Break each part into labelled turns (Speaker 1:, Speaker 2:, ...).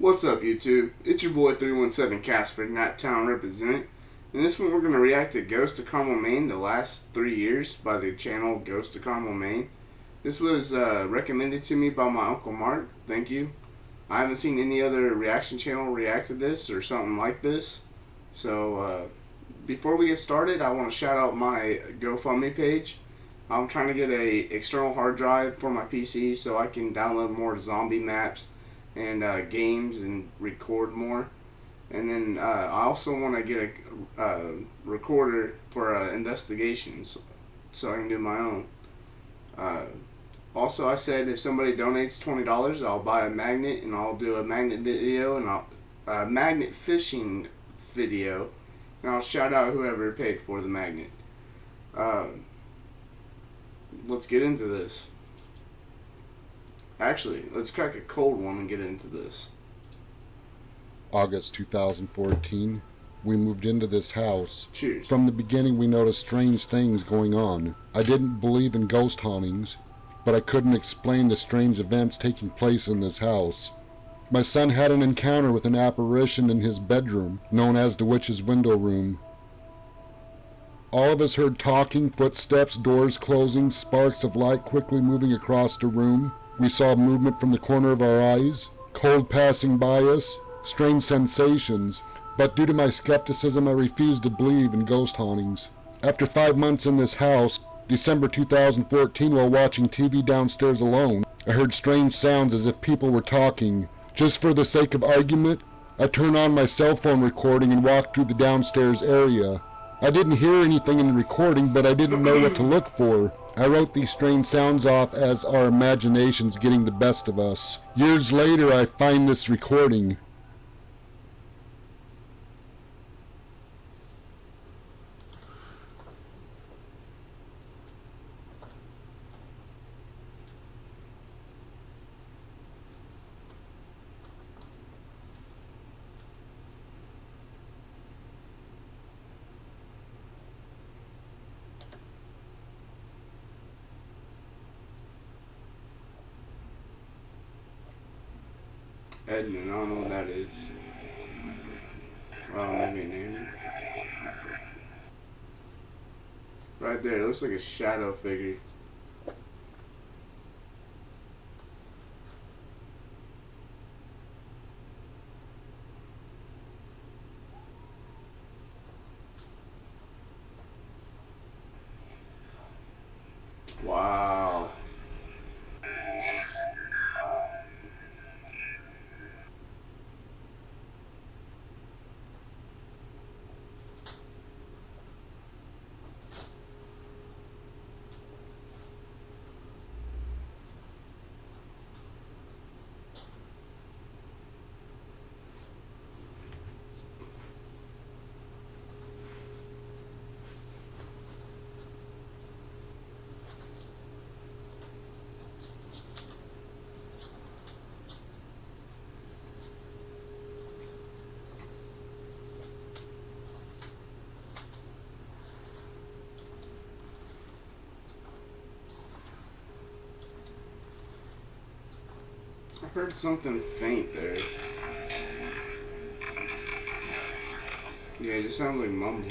Speaker 1: What's up, YouTube? It's your boy 317 Casper, Nat Town represent. In this one, we're going to react to Ghosts of Carmel Maine, the last 3 years by the channel Ghosts of Carmel Maine. This was recommended to me by my Uncle Mark. Thank you. I haven't seen any other reaction channel react to this or something like this. So, before we get started, I want to shout out my GoFundMe page. I'm trying to get a external hard drive for my PC so I can download more zombie maps and games and record more. And then I also want to get a recorder for investigations so I can do my own. Also, I said if somebody donates $20, I'll buy a magnet and I'll do a magnet video and a magnet fishing video, and I'll shout out whoever paid for the magnet. Let's get into this. Actually, let's crack a cold one and get into this.
Speaker 2: August 2014, we moved into this house.
Speaker 1: Cheers.
Speaker 2: From the beginning, we noticed strange things going on. I didn't believe in ghost hauntings, but I couldn't explain the strange events taking place in this house. My son had an encounter with an apparition in his bedroom, known as the witch's window room. All of us heard talking, footsteps, doors closing, sparks of light quickly moving across the room. We saw movement from the corner of our eyes, cold passing by us, strange sensations, but due to my skepticism, I refused to believe in ghost hauntings. After 5 months in this house, December 2014, while watching TV downstairs alone, I heard strange sounds as if people were talking. Just for the sake of argument, I turned on my cell phone recording and walked through the downstairs area. I didn't hear anything in the recording, but I didn't know what to look for. I wrote these strange sounds off as our imaginations getting the best of us. Years later, I find this recording.
Speaker 1: Edmund, I don't know what that is. Oh, maybe a name. Right there, it looks like a shadow figure. Wow. I heard something faint there. Yeah, it just sounds like mumbling.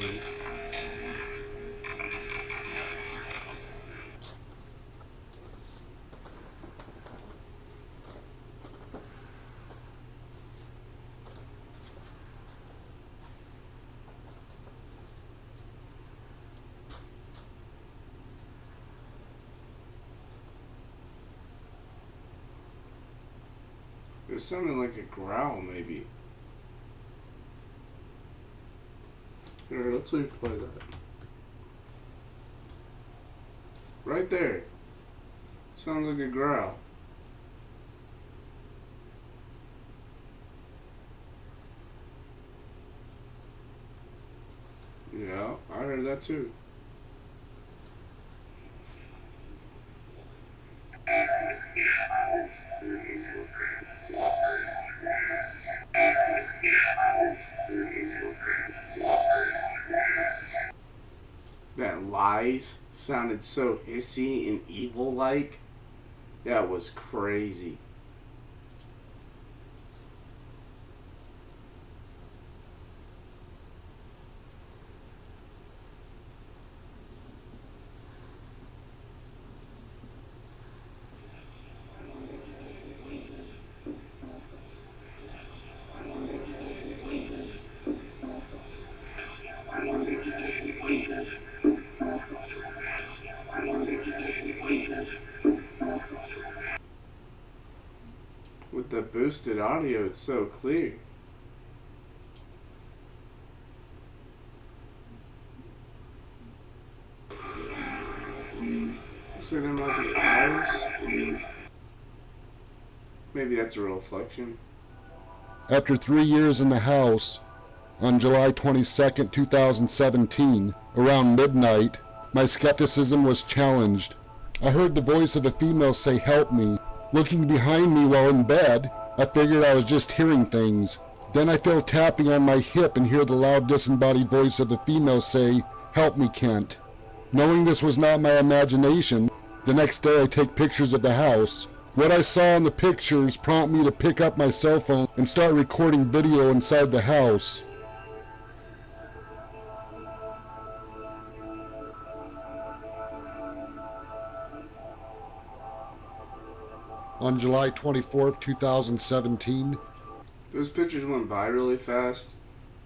Speaker 1: It sounded like a growl, maybe. Here, let's replay that. Right there. Sounds like a growl. Yeah, I heard that too. That lies sounded so hissy and evil-like. That was crazy. With the boosted audio, it's so clear. So there might be eyes. Maybe that's a reflection.
Speaker 2: After 3 years in the house, on July 22nd, 2017, around midnight, my skepticism was challenged. I heard the voice of a female say, "Help me." Looking behind me while in bed, I figured I was just hearing things. Then I feel tapping on my hip and hear the loud disembodied voice of the female say, "Help me, Kent." Knowing this was not my imagination, the next day I take pictures of the house. What I saw in the pictures prompt me to pick up my cell phone and start recording video inside the house. On July 24th, 2017.
Speaker 1: Those pictures went by really fast,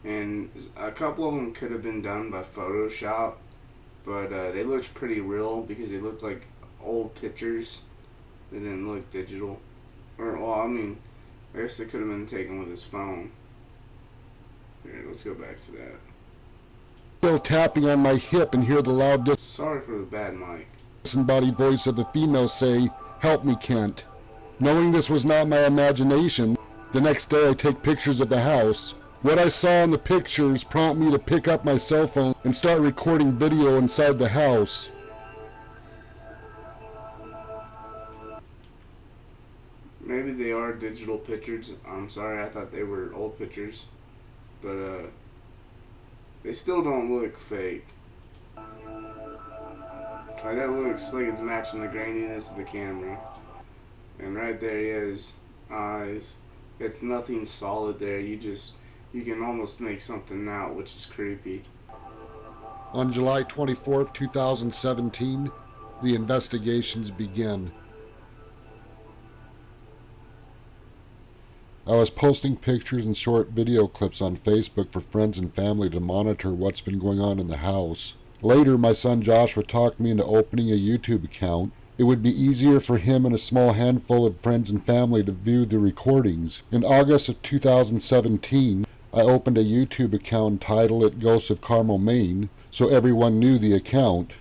Speaker 1: and a couple of them could have been done by Photoshop, but they looked pretty real because they looked like old pictures. They didn't look digital. Or, well, I mean, I guess they could have been taken with his phone. Here, let's go back to that.
Speaker 2: Still tapping on my hip and hear the loud
Speaker 1: Sorry for the bad mic.
Speaker 2: disembodied voice of the female say, "Help me, Kent." Knowing this was not my imagination, the next day I take pictures of the house. What I saw in the pictures prompt me to pick up my cell phone and start recording video inside the house.
Speaker 1: Maybe they are digital pictures. I'm sorry, I thought they were old pictures. But, they still don't look fake. Like, that looks like it's matching the graininess of the camera. And right there he has eyes. It's nothing solid there. You can almost make something out, which is creepy.
Speaker 2: On July 24th, 2017, the investigations begin. I was posting pictures and short video clips on Facebook for friends and family to monitor what's been going on in the house. Later, my son Joshua talked me into opening a YouTube account. It would be easier for him and a small handful of friends and family to view the recordings. In August of 2017, I opened a YouTube account titled it Ghosts of Carmel Maine, so everyone knew the account.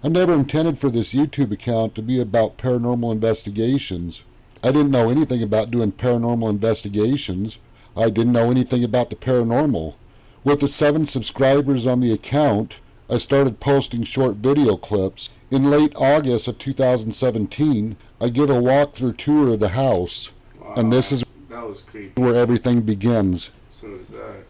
Speaker 2: I never intended for this YouTube account to be about paranormal investigations. I didn't know anything about doing paranormal investigations. I didn't know anything about the paranormal. With the 7 subscribers on the account, I started posting short video clips. In late August of 2017, I give a walkthrough tour of the house.
Speaker 1: Wow,
Speaker 2: And this is
Speaker 1: that was creepy.
Speaker 2: where everything begins.
Speaker 1: So is that.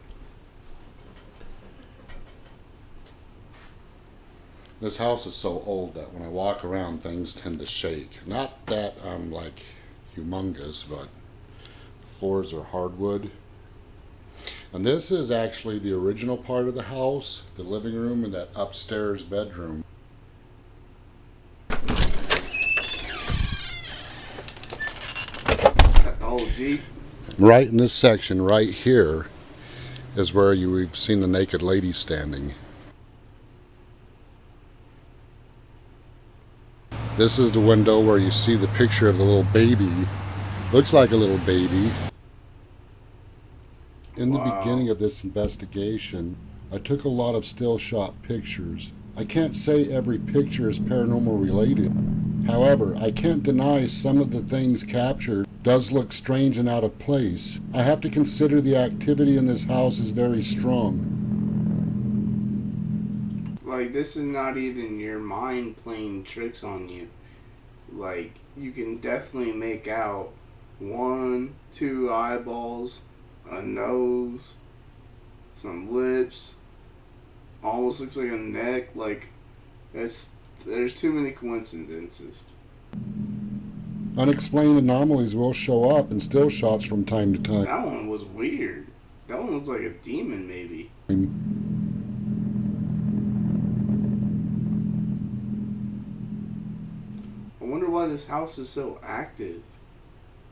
Speaker 2: This house is so old that when I walk around, things tend to shake. Not that I'm like humongous, but the floors are hardwood. And this is actually the original part of the house, the living room and that upstairs bedroom.
Speaker 1: OG.
Speaker 2: Right in this section right here is where we've seen the naked lady standing. This is the window where you see the picture of the little baby. Looks like a little baby. In the beginning of this investigation, I took a lot of still shot pictures. I can't say every picture is paranormal related. However, I can't deny some of the things captured does look strange and out of place. I have to consider the activity in this house is very strong.
Speaker 1: Like, this is not even your mind playing tricks on you. Like, you can definitely make out 1, 2 eyeballs, a nose, some lips, almost looks like a neck. Like, there's too many coincidences.
Speaker 2: Unexplained anomalies will show up in still shots from time to time.
Speaker 1: That one was weird. That one looks like a demon, maybe. I wonder why this house is so active.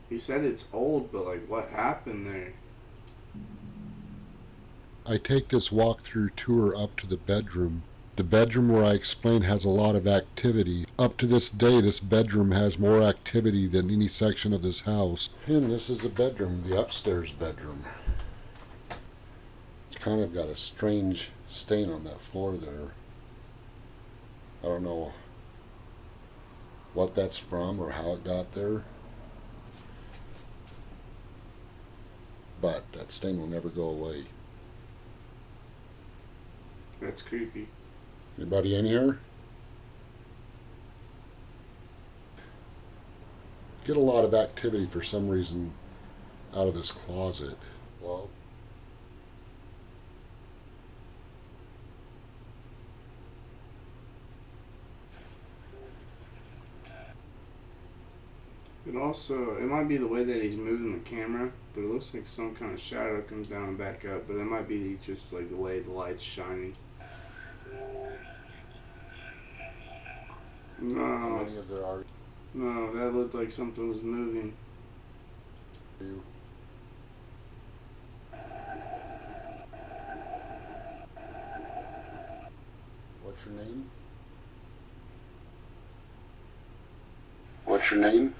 Speaker 1: He said it's old, but like, what happened there?
Speaker 2: I take this walkthrough tour up to the bedroom. The bedroom where I explained has a lot of activity. Up to this day, this bedroom has more activity than any section of this house. And this is the bedroom, the upstairs bedroom. It's kind of got a strange stain on that floor there. I don't know what that's from or how it got there. But that stain will never go away.
Speaker 1: That's creepy.
Speaker 2: Anybody in here? Get a lot of activity for some reason out of this closet. Well,
Speaker 1: It might be the way that he's moving the camera, but it looks like some kind of shadow comes down and back up, but it might be just like the way the light's shining.
Speaker 2: how
Speaker 1: No,
Speaker 2: many of there are
Speaker 1: no, that looked like something was moving.
Speaker 2: you? What's your name? What's your name?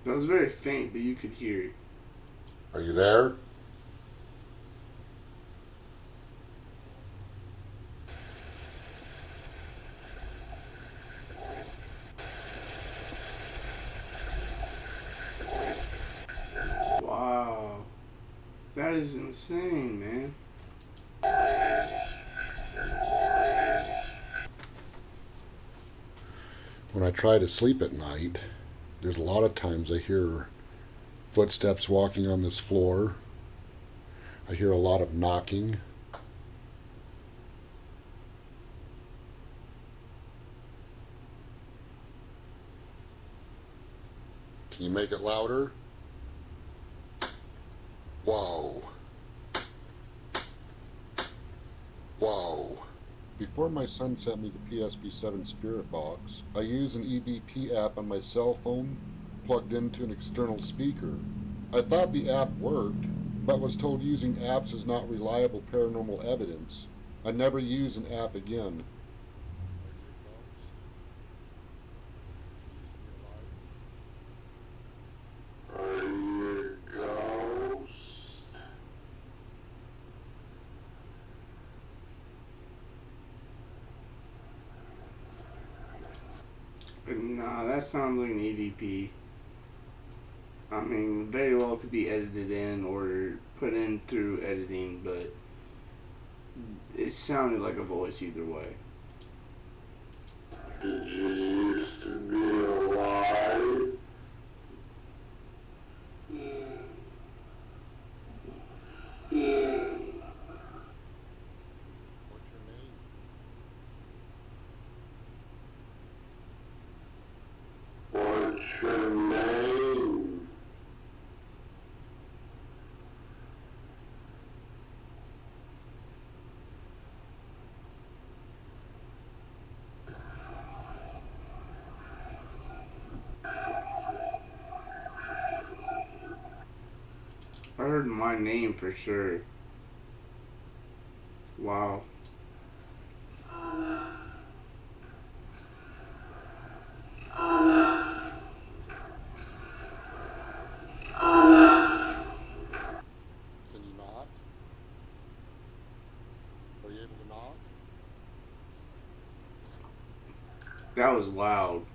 Speaker 1: That was very faint, but you could hear it.
Speaker 2: Are you there?
Speaker 1: Wow. That is insane, man.
Speaker 2: When I try to sleep at night, there's a lot of times I hear footsteps walking on this floor. I hear a lot of knocking. Can you make it louder? Whoa. Whoa. Before my son sent me the PSP-7 Spirit Box, I used an EVP app on my cell phone plugged into an external speaker. I thought the app worked, but was told using apps is not reliable paranormal evidence. I never used an app again.
Speaker 1: Nah, that sounds like an EVP. I mean, very well could be edited in or put in through editing, but it sounded like a voice either way.
Speaker 3: Did you used to be alive? What's your name?
Speaker 1: I heard my name for sure. Wow.
Speaker 2: Can you knock? Are you able to knock?
Speaker 1: That was loud.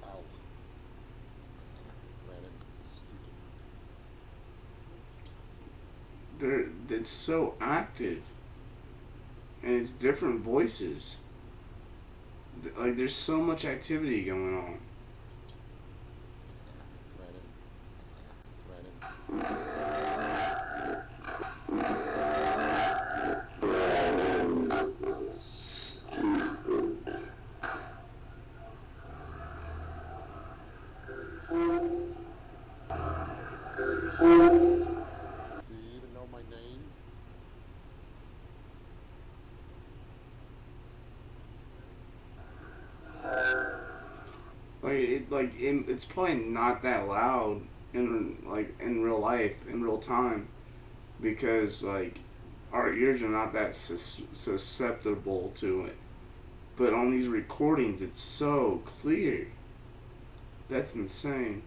Speaker 2: Ow. Ran into
Speaker 1: It's so active. And it's different voices. Like, there's so much activity going on.
Speaker 3: Stupid.
Speaker 1: it's probably not that loud in real life, in real time, because like our ears are not that susceptible to it. But on these recordings, it's so clear. That's insane.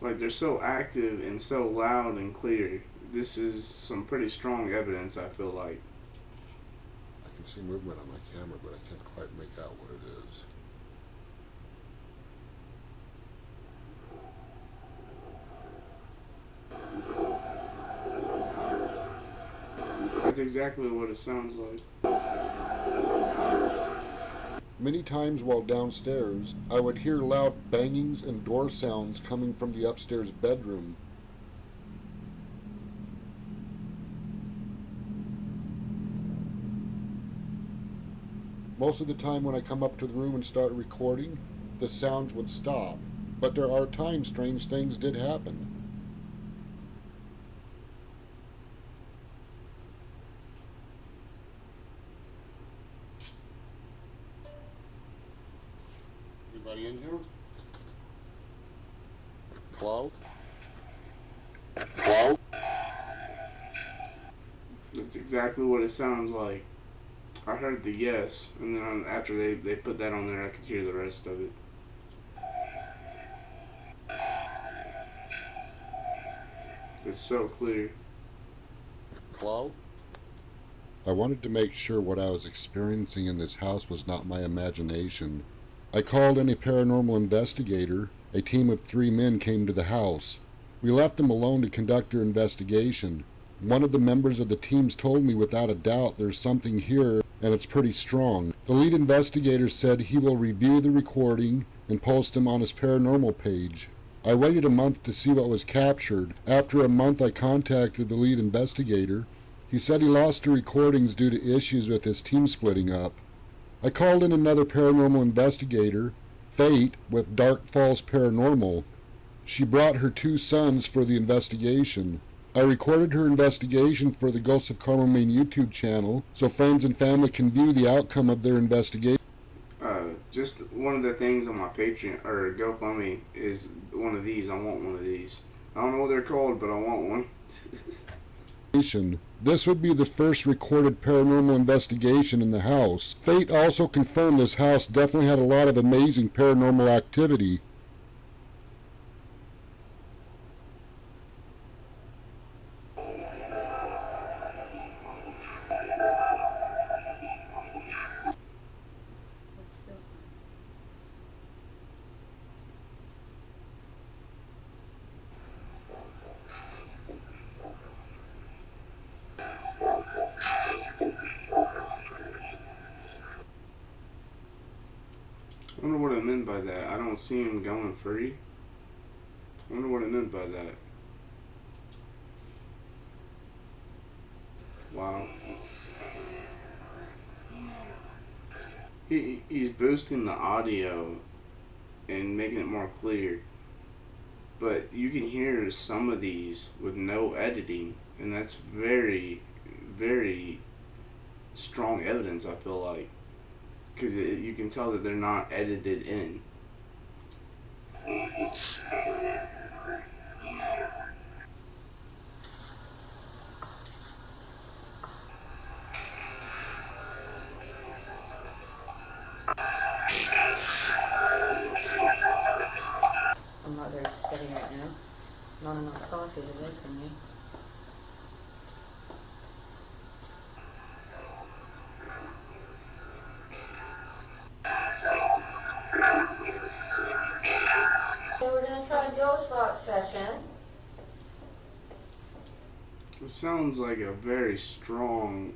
Speaker 1: Like, they're so active and so loud and clear. This is some pretty strong evidence, I feel like.
Speaker 2: I can see movement on my camera, but I can't quite make out what it is.
Speaker 1: That's exactly what it sounds like.
Speaker 2: Many times while downstairs, I would hear loud bangings and door sounds coming from the upstairs bedroom. Most of the time when I come up to the room and start recording, the sounds would stop. But there are times strange things did happen. Anybody in here? Clout? Clout?
Speaker 1: That's exactly what it sounds like. I heard the yes, and then after they put that on there, I could hear the rest of it. It's so clear.
Speaker 2: Clout? I wanted to make sure what I was experiencing in this house was not my imagination. I called in a paranormal investigator. A team of 3 men came to the house. We left them alone to conduct their investigation. One of the members of the teams told me without a doubt there's something here and it's pretty strong. The lead investigator said he will review the recording and post them on his paranormal page. I waited a month to see what was captured. After a month I contacted the lead investigator. He said he lost the recordings due to issues with his team splitting up. I called in another paranormal investigator, Fate, with Dark Falls Paranormal. She brought her 2 sons for the investigation. I recorded her investigation for the Ghosts of Carmel Maine YouTube channel so friends and family can view the outcome of their investigation.
Speaker 1: Just one of the things on my Patreon or GoFundMe is one of these. I want one of these. I don't know what they're called, but I want one.
Speaker 2: This would be the first recorded paranormal investigation in the house. Fate also confirmed this house definitely had a lot of amazing paranormal activity.
Speaker 1: I wonder what it meant by that. I don't see him going free. I wonder what it meant by that. Wow. He's boosting the audio and making it more clear. But you can hear some of these with no editing, and that's very, very strong evidence, I feel like. Because you can tell that they're not edited in.
Speaker 4: I'm not very steady right now. Not enough coffee to wait for me. We're gonna try a ghost box session.
Speaker 1: It sounds like a very strong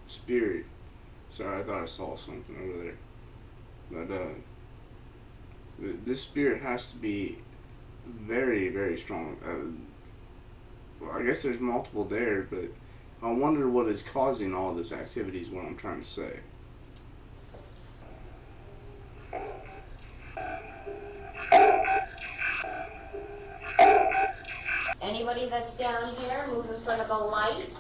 Speaker 1: spirit. Sorry, I thought I saw something over there. But this spirit has to be very, very strong. Well, I guess there's multiple there, but I wonder what is causing all this activity is what I'm trying to say.
Speaker 4: Anybody that's down here, move in front of the light.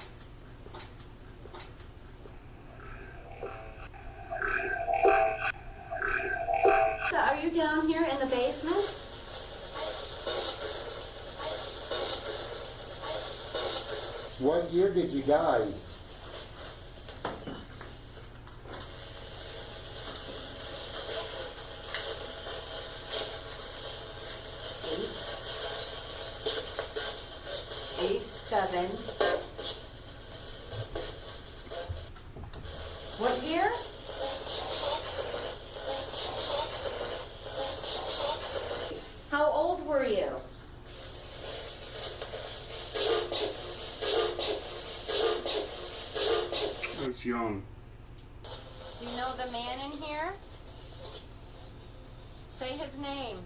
Speaker 4: down here in the basement?
Speaker 2: What year did you die?
Speaker 4: Eight, seven. What year? How old were you?
Speaker 1: That's young.
Speaker 5: Do you know the man in here? Say his name.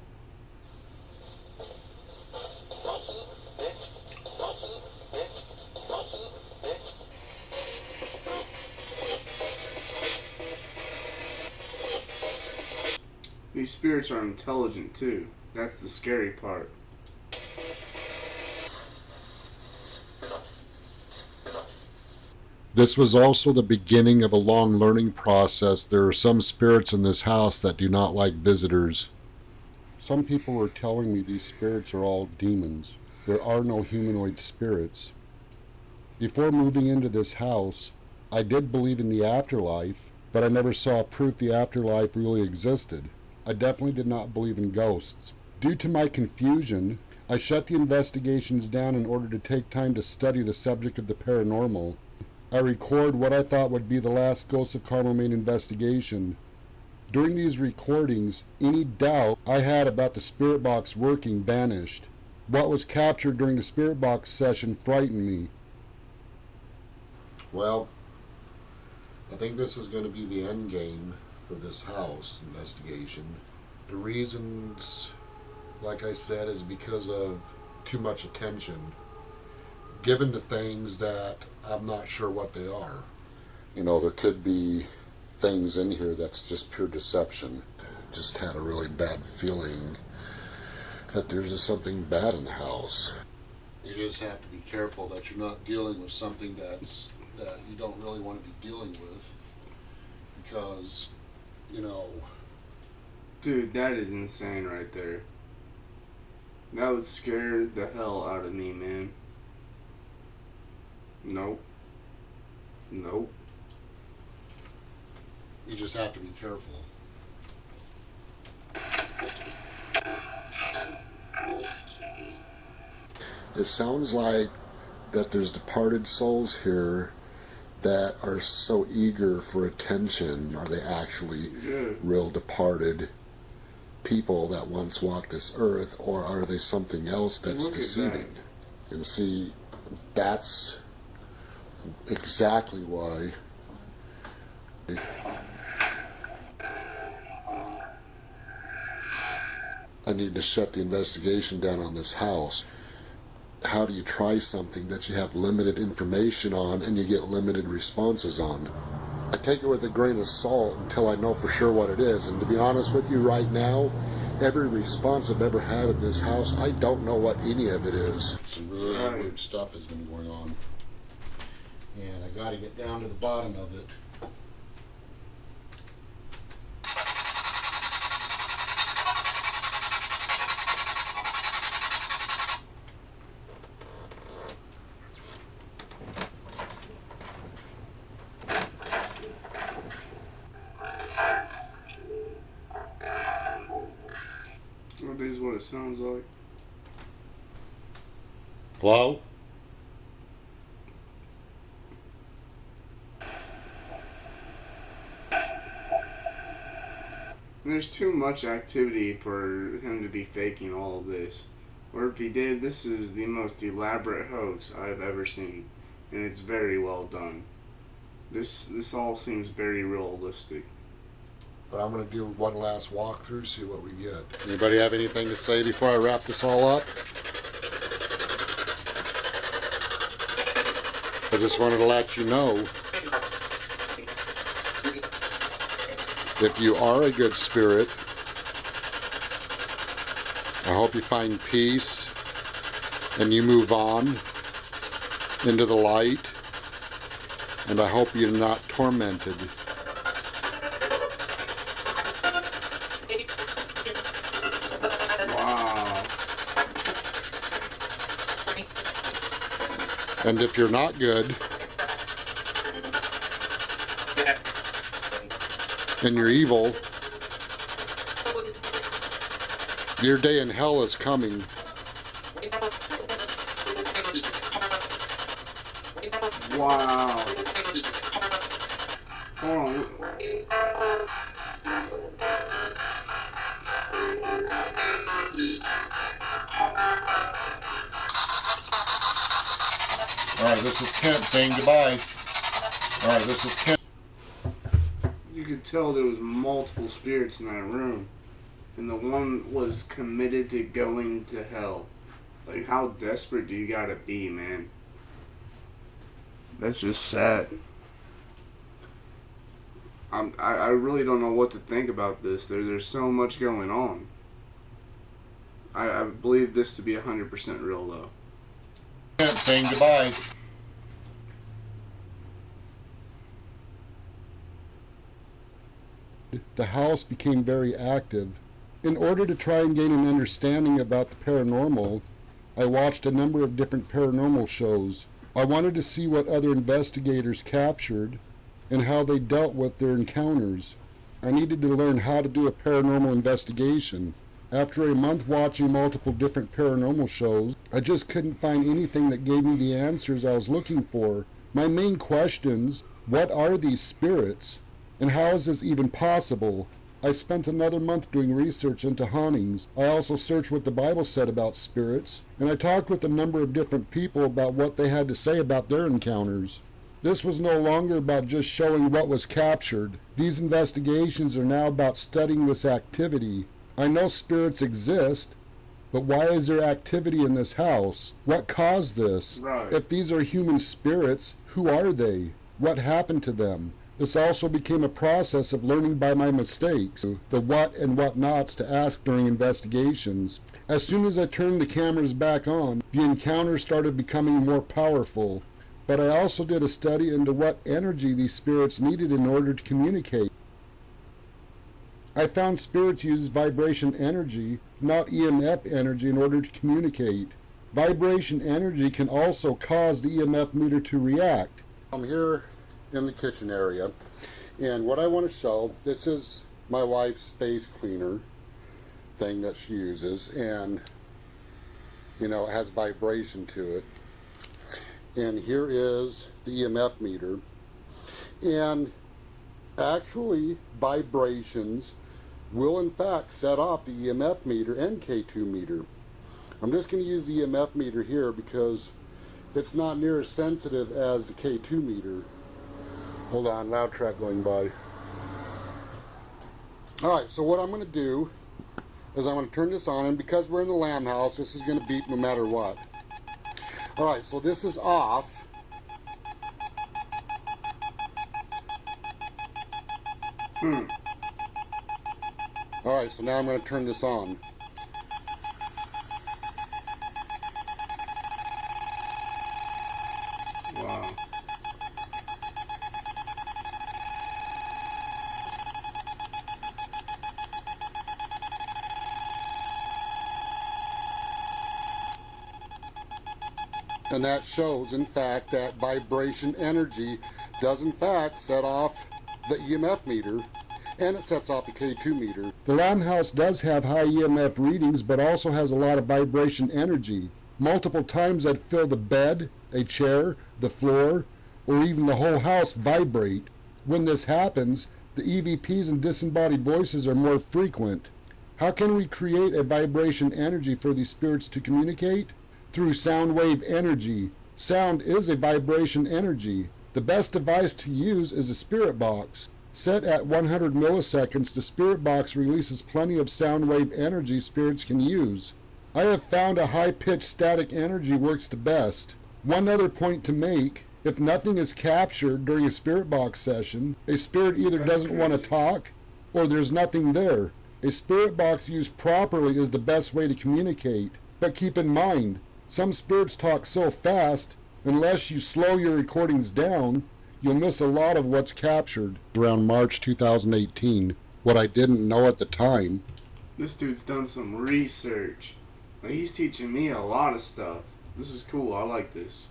Speaker 1: These spirits are intelligent too. That's the scary part.
Speaker 2: This was also the beginning of a long learning process. There are some spirits in this house that do not like visitors. Some people were telling me these spirits are all demons. There are no humanoid spirits. Before moving into this house, I did believe in the afterlife, but I never saw proof the afterlife really existed. I definitely did not believe in ghosts. Due to my confusion, I shut the investigations down in order to take time to study the subject of the paranormal. I record what I thought would be the last Ghosts of Carmel Maine investigation. During these recordings, any doubt I had about the spirit box working vanished. What was captured during the spirit box session frightened me. Well, I think this is going to be the end game for this house investigation. The reasons, like I said, is because of too much attention given to things that I'm not sure what they are. You know, there could be things in here that's just pure deception. Just had a really bad feeling that there's just something bad in the house. You just have to be careful that you're not dealing with something that you don't really want to be dealing with, because, you know...
Speaker 1: Dude, that is insane right there. That would scare the hell out of me, man. Nope. Nope.
Speaker 2: You just have to be careful. It sounds like that there's departed souls here that are so eager for attention. Are they actually real departed people that once walked this earth, or are they something else that's deceiving? And see, that's exactly why I need to shut the investigation down on this house. How do you try something that you have limited information on and you get limited responses on? I take it with a grain of salt until I know for sure what it is. And to be honest with you right now, every response I've ever had at this house, I don't know what any of it is. Some really weird stuff has been going on. And I got to get down to the bottom of it.
Speaker 1: Well, this is what it sounds like.
Speaker 2: Hello?
Speaker 1: There's too much activity for him to be faking all of this. Or if he did, this is the most elaborate hoax I've ever seen. And it's very well done. This all seems very realistic.
Speaker 2: But I'm going to do one last walkthrough, see what we get. Anybody have anything to say before I wrap this all up? I just wanted to let you know, if you are a good spirit, I hope you find peace and you move on into the light, and I hope you're not tormented. And if you're not good, and you're evil, your day in hell is coming.
Speaker 1: Wow. Hold on.
Speaker 2: Alright, this is Kent saying goodbye. Alright, this is Kent.
Speaker 1: You could tell there was multiple spirits in that room. And the one was committed to going to hell. Like, how desperate do you gotta be, man? That's just sad. I really don't know what to think about this. There's so much going on. I believe this to be 100% real, though.
Speaker 2: Kent saying goodbye. The house became very active. In order to try and gain an understanding about the paranormal, I watched a number of different paranormal shows. I wanted to see what other investigators captured and how they dealt with their encounters. I needed to learn how to do a paranormal investigation. After a month watching multiple different paranormal shows, I just couldn't find anything that gave me the answers I was looking for. My main questions: what are these spirits? And how is this even possible? I spent another month doing research into hauntings. I also searched what the Bible said about spirits, and I talked with a number of different people about what they had to say about their encounters. This was no longer about just showing what was captured. These investigations are now about studying this activity. I know spirits exist, but why is there activity in this house? What caused this?
Speaker 1: Right.
Speaker 2: If these are human spirits, who are they? What happened to them? This also became a process of learning by my mistakes, the what and what nots to ask during investigations. As soon as I turned the cameras back on, the encounters started becoming more powerful. But I also did a study into what energy these spirits needed in order to communicate. I found spirits use vibration energy, not EMF energy, in order to communicate. Vibration energy can also cause the EMF meter to react. I'm here in the kitchen area, and what I want to show, this is my wife's face cleaner thing that she uses, and you know, it has vibration to it. And here is the EMF meter, and actually vibrations will in fact set off the EMF meter and K2 meter. I'm just going to use the EMF meter here because it's not near as sensitive as the K2 meter. Hold on, loud track going by. Alright, so what I'm going to do is I'm going to turn this on, and because we're in the lamb house, this is going to beep no matter what. Alright, so this is off. Alright, so now I'm going to turn this on.
Speaker 1: Wow.
Speaker 2: And that shows, in fact, that vibration energy does, in fact, set off the EMF meter, and it sets off the K2 meter. The lamb house does have high EMF readings, but also has a lot of vibration energy. Multiple times I'd feel the bed, a chair, the floor, or even the whole house vibrate. When this happens, the EVPs and disembodied voices are more frequent. How can we create a vibration energy for these spirits to communicate? Through sound wave energy. Sound is a vibration energy. The best device to use is a spirit box. Set at 100 milliseconds, the spirit box releases plenty of sound wave energy spirits can use. I have found a high-pitched static energy works the best. One other point to make: if nothing is captured during a spirit box session, a spirit either doesn't want to talk or there's nothing there. A spirit box used properly is the best way to communicate. But keep in mind, some spirits talk so fast, unless you slow your recordings down, you'll miss a lot of what's captured. Around March 2018, what I didn't know at the time.
Speaker 1: This dude's done some research. Like, he's teaching me a lot of stuff. This is cool. I like this.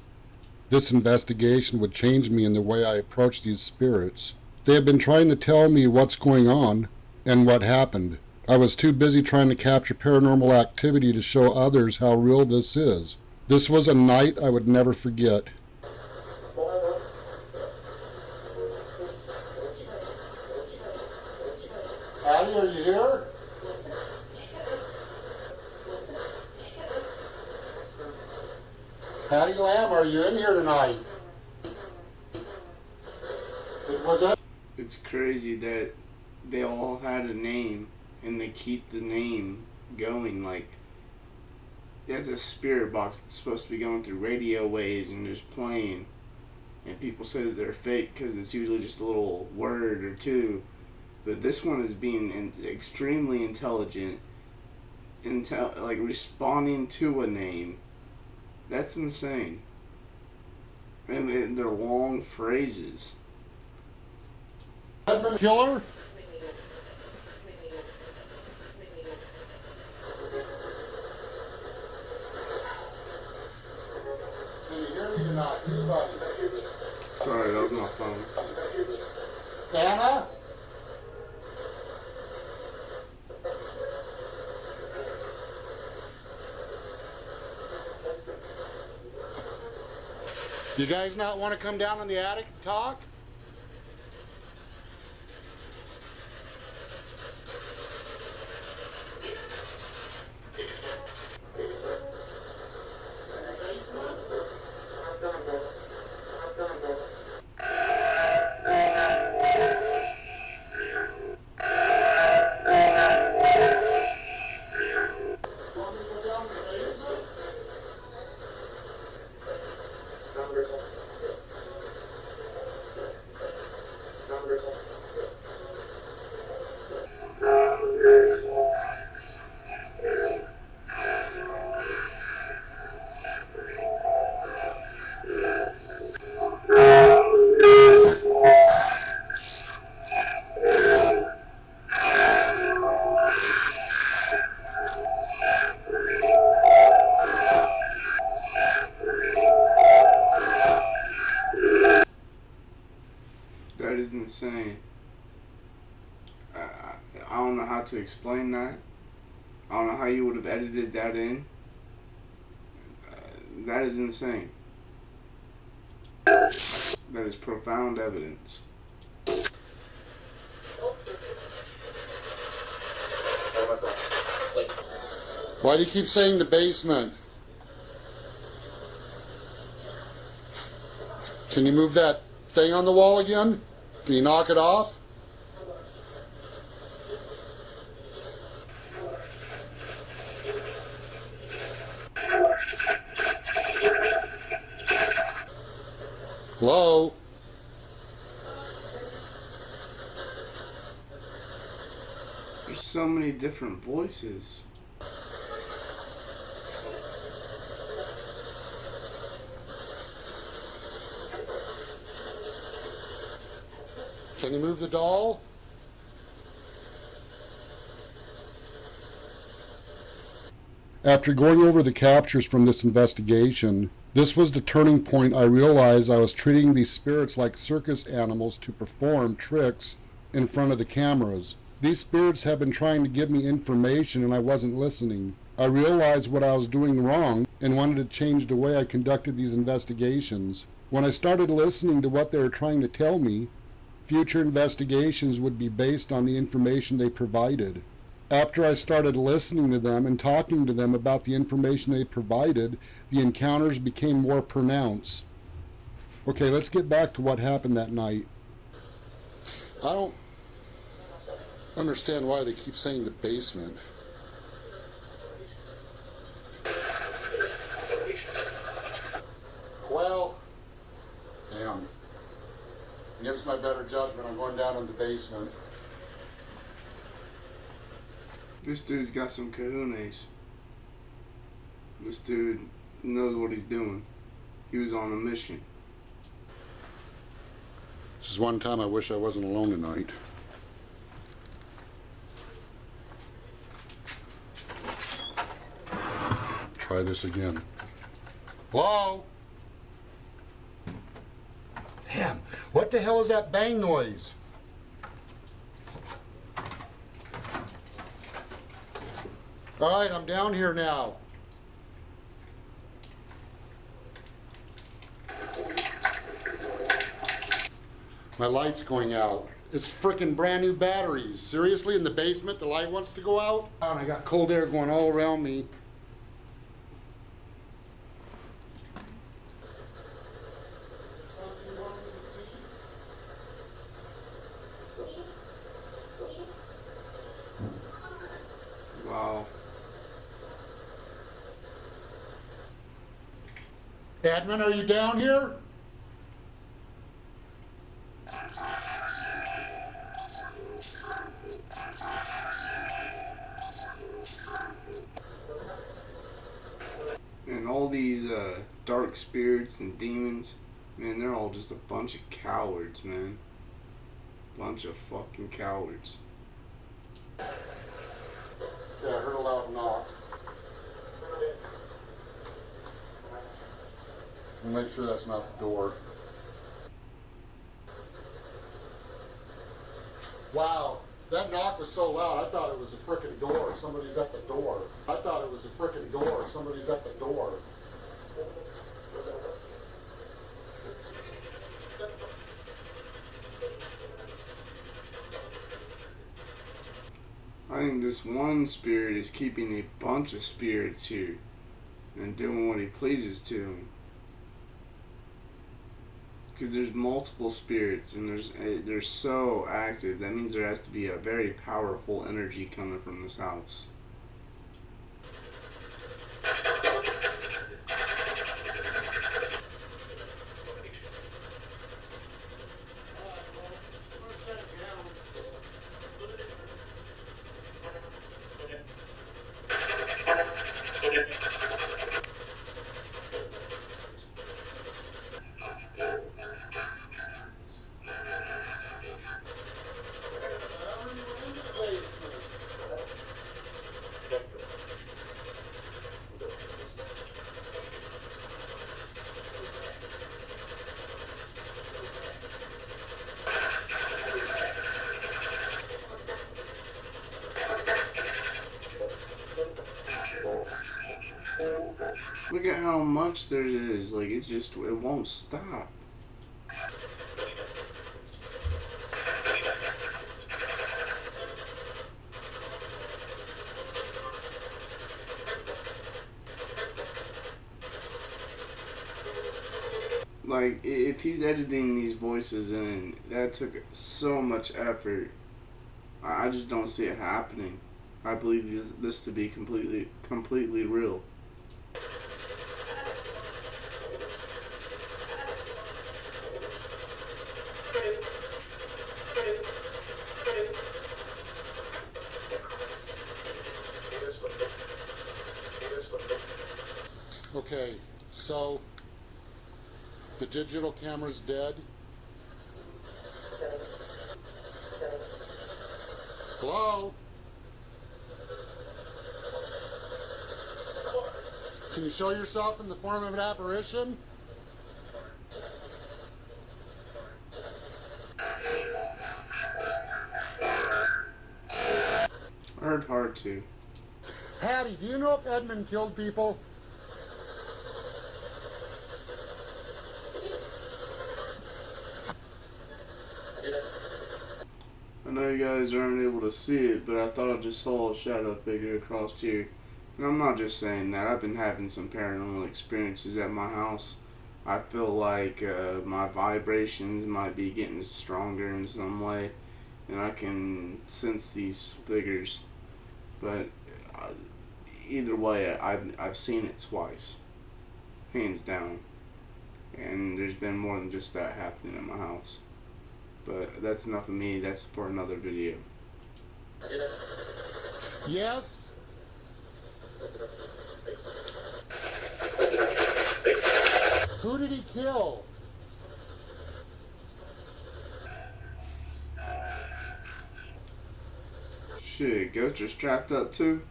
Speaker 2: This investigation would change me in the way I approach these spirits. They have been trying to tell me what's going on and what happened. I was too busy trying to capture paranormal activity to show others how real this is. This was a night I would never forget. Patty, are you here? Patty Lamb, are you in here tonight? Was that?
Speaker 1: It's crazy that they all had a name and they keep the name going. Like, there's a spirit box that's supposed to be going through radio waves and just playing. And people say that they're fake because it's usually just a little word or two. But this one is being extremely intelligent, like responding to a name. That's insane. And they're long phrases.
Speaker 2: Killer? Can you hear me or not?
Speaker 1: Sorry, that was my phone.
Speaker 2: Anna? You guys not want to come down in the attic and talk?
Speaker 1: That is insane. I don't know how to explain that. I don't know how you would have edited that in. That is insane. That is profound evidence.
Speaker 2: Why do you keep saying the basement? Can you move that thing on the wall again? Can you knock it off? Hello?
Speaker 1: There's so many different voices.
Speaker 2: Can you move the doll? After going over the captures from this investigation, this was the turning point. I realized I was treating these spirits like circus animals to perform tricks in front of the cameras. These spirits have been trying to give me information and I wasn't listening. I realized what I was doing wrong and wanted to change the way I conducted these investigations. When I started listening to what they were trying to tell me, future investigations would be based on the information they provided. After I started listening to them and talking to them about the information they provided, the encounters became more pronounced. Okay, let's get back to what happened that night. I don't understand why they keep saying the basement. Well, damn. Against my better judgment, I'm going down in the basement.
Speaker 1: This dude's got some kahunas. This dude knows what he's doing. He was on a mission.
Speaker 2: This is one time I wish I wasn't alone tonight. Try this again. Hello? Damn, what the hell is that bang noise? All right, I'm down here now. My light's going out. It's frickin' brand new batteries. Seriously, in the basement, the light wants to go out? Oh, and I got cold air going all around me.
Speaker 1: Wow.
Speaker 2: Admin, are you down here?
Speaker 1: And all these dark spirits and demons, man, they're all just a bunch of cowards, man. Bunch of fucking cowards.
Speaker 2: Yeah, I heard a loud knock. We'll make sure that's not the door. Wow, that knock was so loud, I thought it was the frickin' door. Somebody's at the door. I thought it was the frickin' door. Somebody's at the door.
Speaker 1: I think this one spirit is keeping a bunch of spirits here and doing what he pleases to them. Because there's multiple spirits and they're so active. That means there has to be a very powerful energy coming from this house. Look at how much there is. Like, it won't stop. Like, if he's editing these voices in, that took so much effort. I just don't see it happening. I believe this to be completely real.
Speaker 2: Okay, so the digital camera's dead. Hello? Can you show yourself in the form of an apparition?
Speaker 1: I heard hard to.
Speaker 2: Patty, do you know if Edmund killed people?
Speaker 1: I know you guys aren't able to see it, but I thought I just saw a shadow figure across here. And I'm not just saying that. I've been having some paranormal experiences at my house. I feel like my vibrations might be getting stronger in some way, and I can sense these figures. But either way, I've seen it twice, hands down. And there's been more than just that happening at my house. But that's enough of me. That's for another video.
Speaker 2: Yes? Who did he kill?
Speaker 1: Shit, ghosts are strapped up too?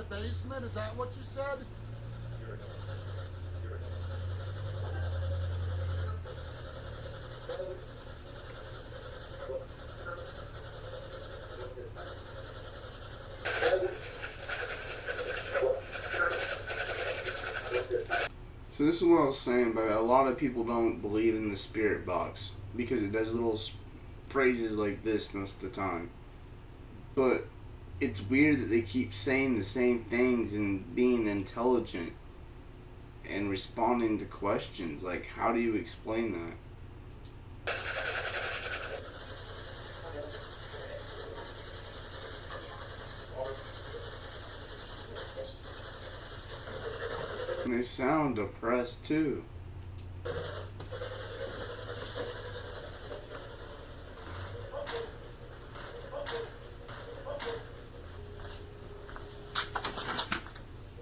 Speaker 2: basement? Is that what you said?
Speaker 1: So this is what I was saying, but a lot of people don't believe in the spirit box because it does little phrases like this most of the time. But it's weird that they keep saying the same things and being intelligent and responding to questions. Like, how do you explain that? And they sound depressed too.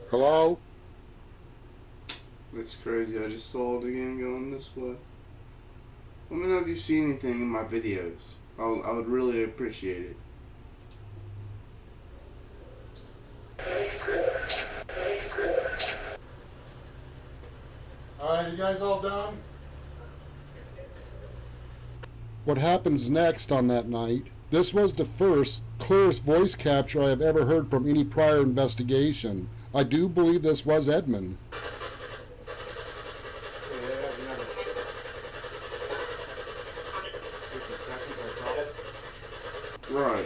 Speaker 2: Hello?
Speaker 1: It's crazy. I just saw it again going this way. Let me know if you see anything in my videos. I would really appreciate it.
Speaker 2: Alright, you guys all done? What happens next on that night? This was the first, clearest voice capture I have ever heard from any prior investigation. I do believe this was Edmund.
Speaker 1: Right.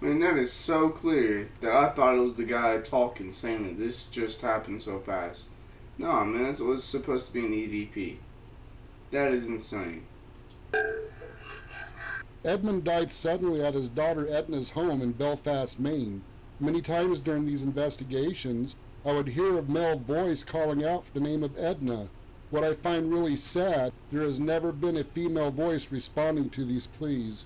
Speaker 1: I mean, that is so clear that I thought it was the guy talking, saying that this just happened so fast. No, man, it was supposed to be an EVP. That is insane.
Speaker 2: Edmund died suddenly at his daughter Edna's home in Belfast, Maine. Many times during these investigations, I would hear a male voice calling out for the name of Edna. What I find really sad, there has never been a female voice responding to these pleas.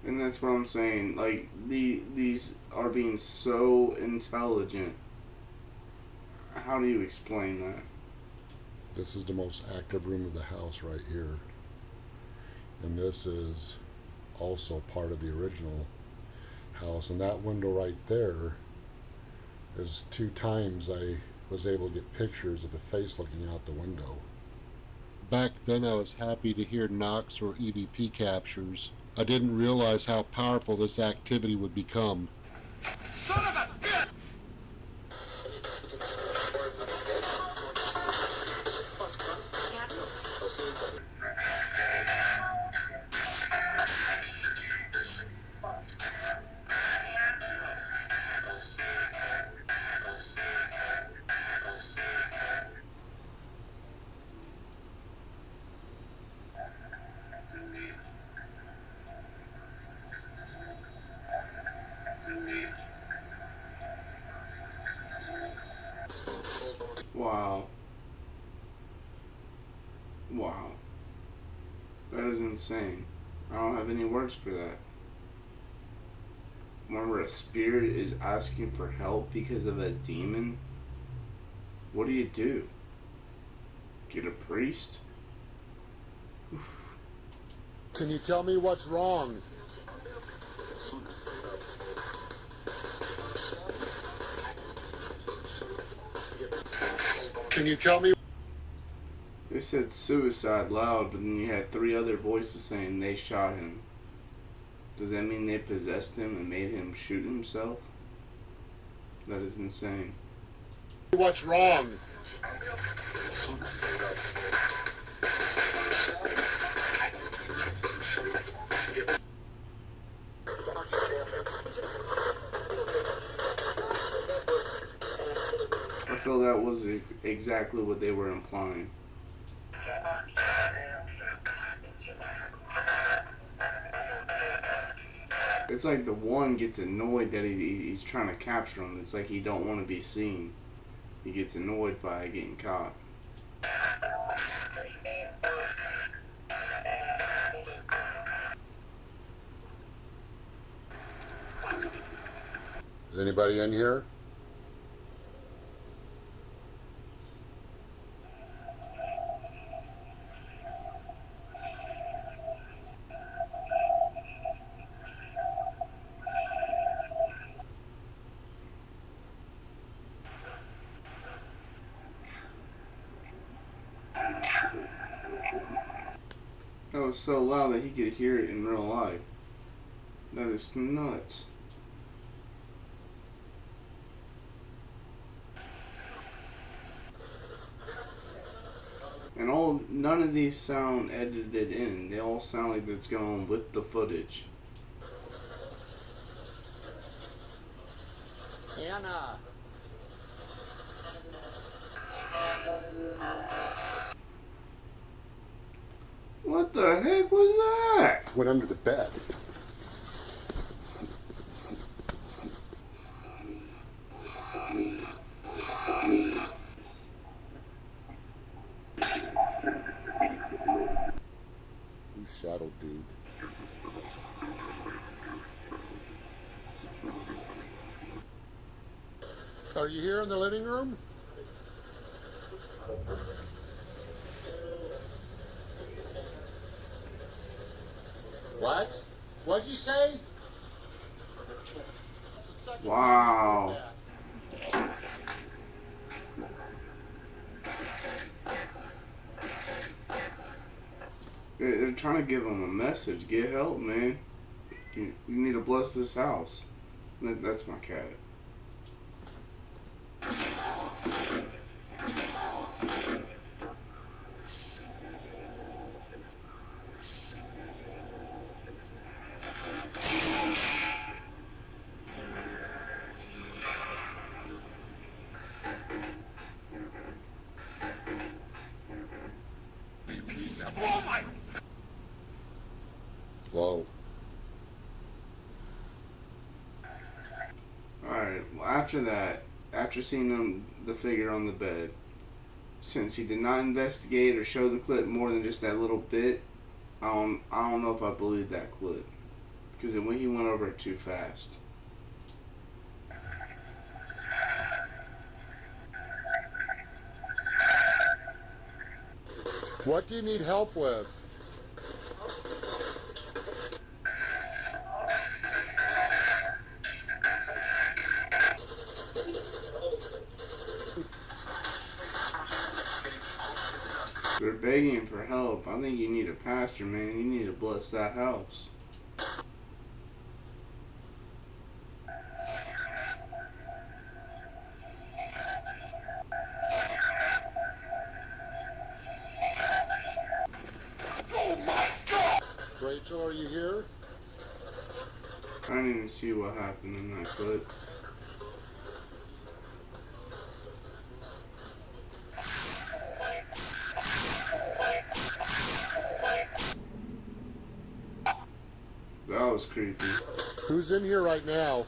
Speaker 1: And that's what I'm saying. Like, these are being so intelligent. How do you explain that?
Speaker 2: This is the most active room of the house right here. And this is also part of the original house. And that window right there is 2 times I was able to get pictures of the face looking out the window. Back then I was happy to hear knocks or EVP captures. I didn't realize how powerful this activity would become.
Speaker 6: Son of a bitch!
Speaker 1: Wow. Wow. That is insane. I don't have any words for that. Whenever a spirit is asking for help because of a demon, what do you do? Get a priest?
Speaker 2: Can you tell me what's wrong? Can you tell me?
Speaker 1: They said suicide loud, but then you had 3 other voices saying they shot him. Does that mean they possessed him and made him shoot himself? That is insane.
Speaker 2: What's wrong?
Speaker 1: I feel that was exactly what they were implying. It's like the one gets annoyed that he's trying to capture him. It's like he don't want to be seen. He gets annoyed by getting caught.
Speaker 2: Is anybody in here?
Speaker 1: That was so loud that he could hear it in real life. That is nuts. And none of these sound edited in. They all sound like it's going with the footage.
Speaker 6: Anna.
Speaker 1: What the heck was that?
Speaker 2: Went under the bed. You shadow dude. Are you here in the living room? What? What'd you say?
Speaker 1: Wow. They're trying to give him a message. Get help, man. You need to bless this house. That's my cat.
Speaker 6: Oh my!
Speaker 2: Whoa.
Speaker 1: Alright, well, after that, after seeing the figure on the bed, since he did not investigate or show the clip more than just that little bit, I don't know if I believe that clip. Because he went over it too fast.
Speaker 2: What do you need help with?
Speaker 1: They're begging for help. I think you need a pastor, man. You need to bless that house.
Speaker 2: Rachel, are you here?
Speaker 1: I didn't even see what happened in that clip. That was creepy.
Speaker 2: Who's in here right now?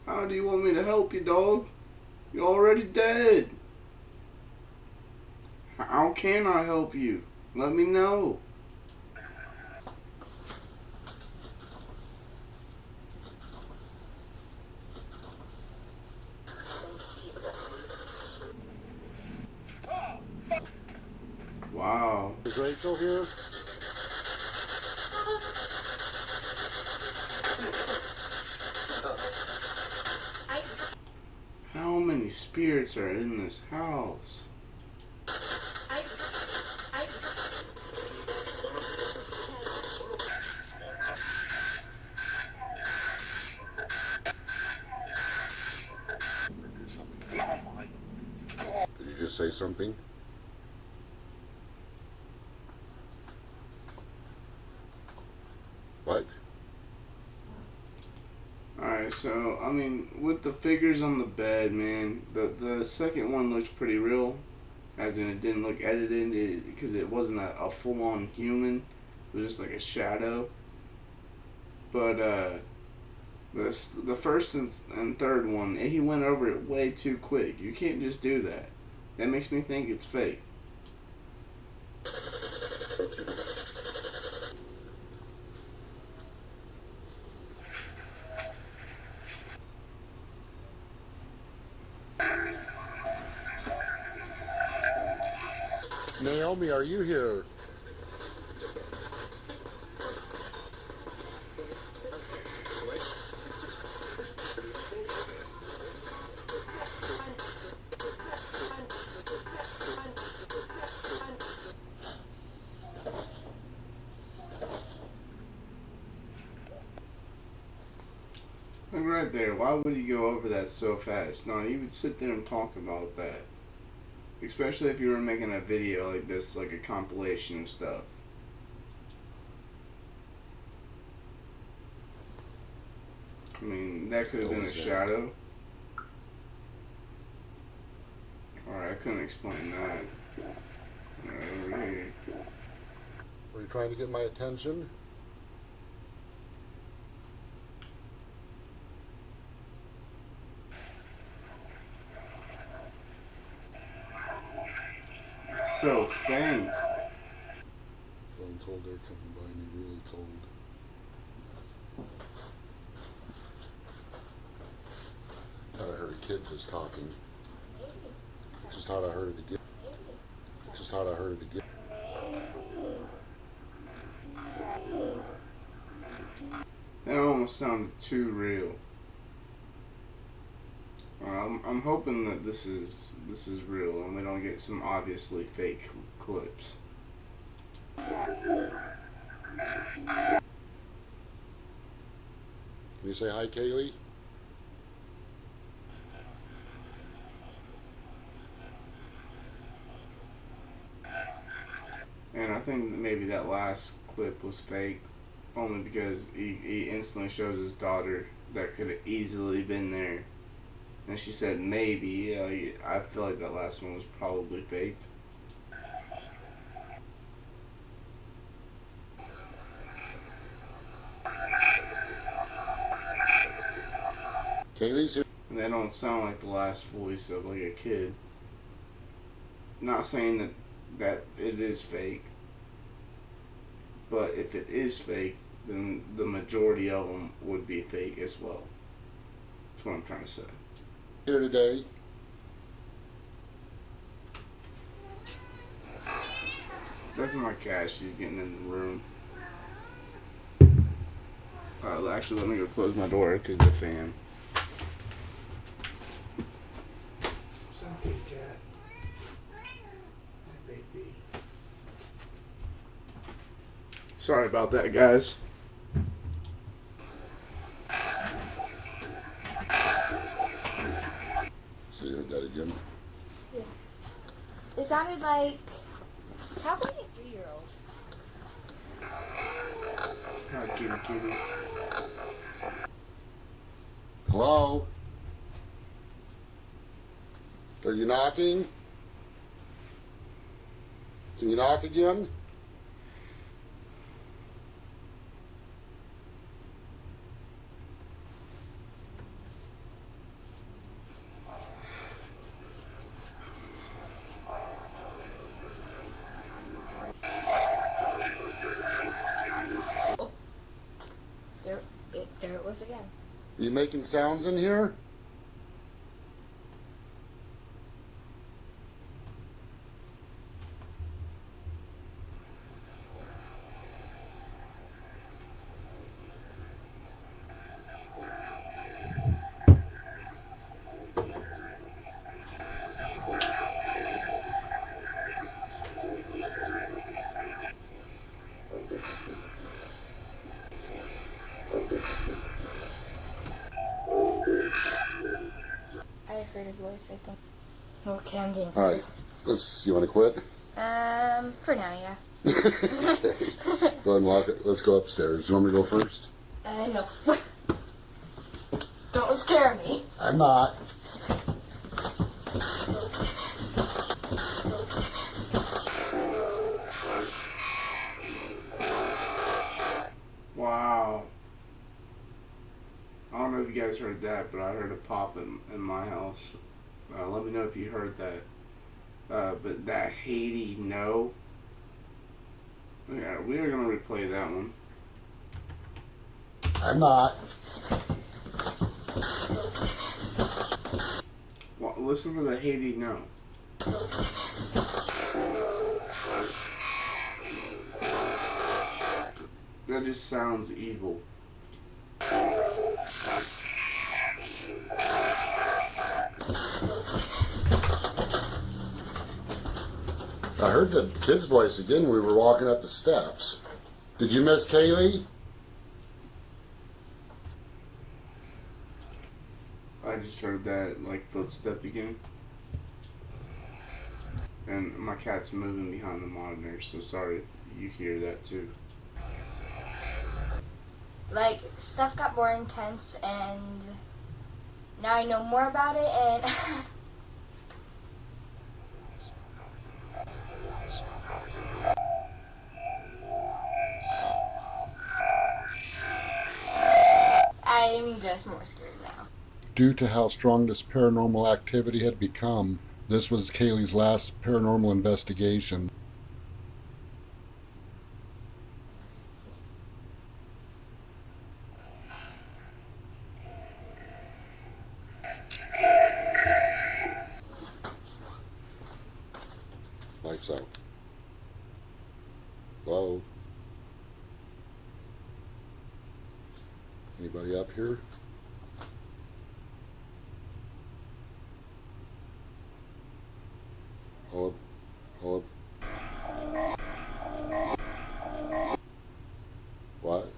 Speaker 1: How do you want me to help you, dog? You're already dead. How can I help you? Let me know. Wow.
Speaker 2: Is Rachel here?
Speaker 1: How many spirits are in this house?
Speaker 2: Did you just say something? What?
Speaker 1: Alright, so, I mean, with the figures on the bed, man, the second one looks pretty real. As in, it didn't look edited because it wasn't a full-on human. It was just like a shadow. But, the first and third one, he went over it way too quick. You can't just do that. That makes me think it's fake.
Speaker 2: Naomi, are you here?
Speaker 1: Look right there. Why would you go over that so fast? No, you would sit there and talk about that. Especially if you were making a video like this, like a compilation of stuff. I mean, that could have been a shadow. Alright, I couldn't explain that. Over here.
Speaker 2: Were you trying to get my attention?
Speaker 1: It's so faint.
Speaker 2: Feeling cold air coming by me, really cold. Thought I heard a kid just talking. Just thought I heard it again. Just thought I heard it again.
Speaker 1: That almost sounded too real. I'm hoping that this is real and we don't get some obviously fake clips.
Speaker 2: Can you say hi, Kaylee?
Speaker 1: And I think that maybe that last clip was fake, only because he instantly shows his daughter that could have easily been there. And she said maybe. I feel like that last one was probably faked.
Speaker 2: Kaylee's here.
Speaker 1: And they don't sound like the last voice of like a kid. Not saying that it is fake, but if it is fake, then the majority of them would be fake as well. That's what I'm trying to say.
Speaker 2: Here today.
Speaker 1: That's my cat. She's getting in the room. Actually, let me go close my door because the fan. Sound good, cat. Hi, baby. Sorry about that, guys.
Speaker 2: So you heard that again.
Speaker 5: It sounded like probably a 3-year-old.
Speaker 1: Hi, kitty.
Speaker 2: Hello? Are you knocking? Can you knock again?
Speaker 5: There it was again.
Speaker 2: Are you making sounds in here?
Speaker 5: I heard a voice, I think. Okay, I'm getting.
Speaker 2: Alright. You want to quit?
Speaker 5: For now, yeah.
Speaker 2: Go ahead and walk it. Let's go upstairs. You want me to go first?
Speaker 5: No. Don't scare me.
Speaker 2: I'm not.
Speaker 1: Wow. I don't know if you guys heard that, but I heard a pop in my house. Let me know if you heard that. But that Haiti no. Yeah, we are gonna replay that one.
Speaker 2: I'm not.
Speaker 1: Well, listen for the Haiti no. That just sounds evil.
Speaker 2: I heard the kid's voice again when we were walking up the steps. Did you miss Kaylee?
Speaker 1: I just heard that like footstep again. And my cat's moving behind the monitor, so sorry if you hear that too.
Speaker 5: Like, stuff got more intense, and now I know more about it, and I'm just more scared now.
Speaker 2: Due to how strong this paranormal activity had become, this was Kaylee's last paranormal investigation. Lights out. Hello? Anybody up here? Hold. Hold. What?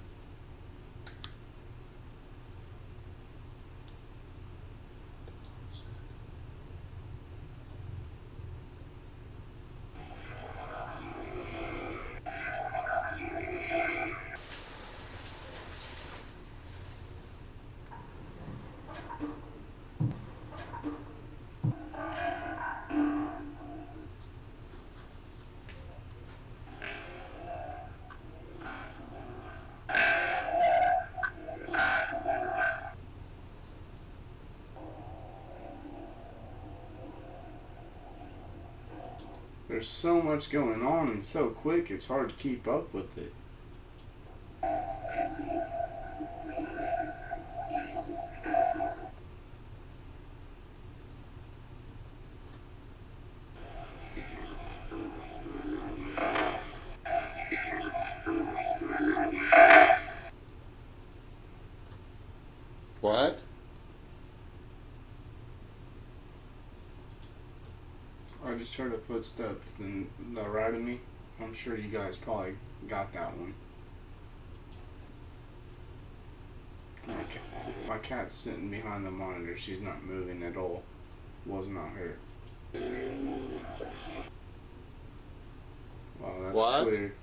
Speaker 1: There's so much going on and so quick, it's hard to keep up with it.
Speaker 2: What?
Speaker 1: I just heard a footstep to the right of me. I'm sure you guys probably got that one. My cat's sitting behind the monitor. She's not moving at all. Was not her. Wow, that's
Speaker 2: What?
Speaker 1: clear.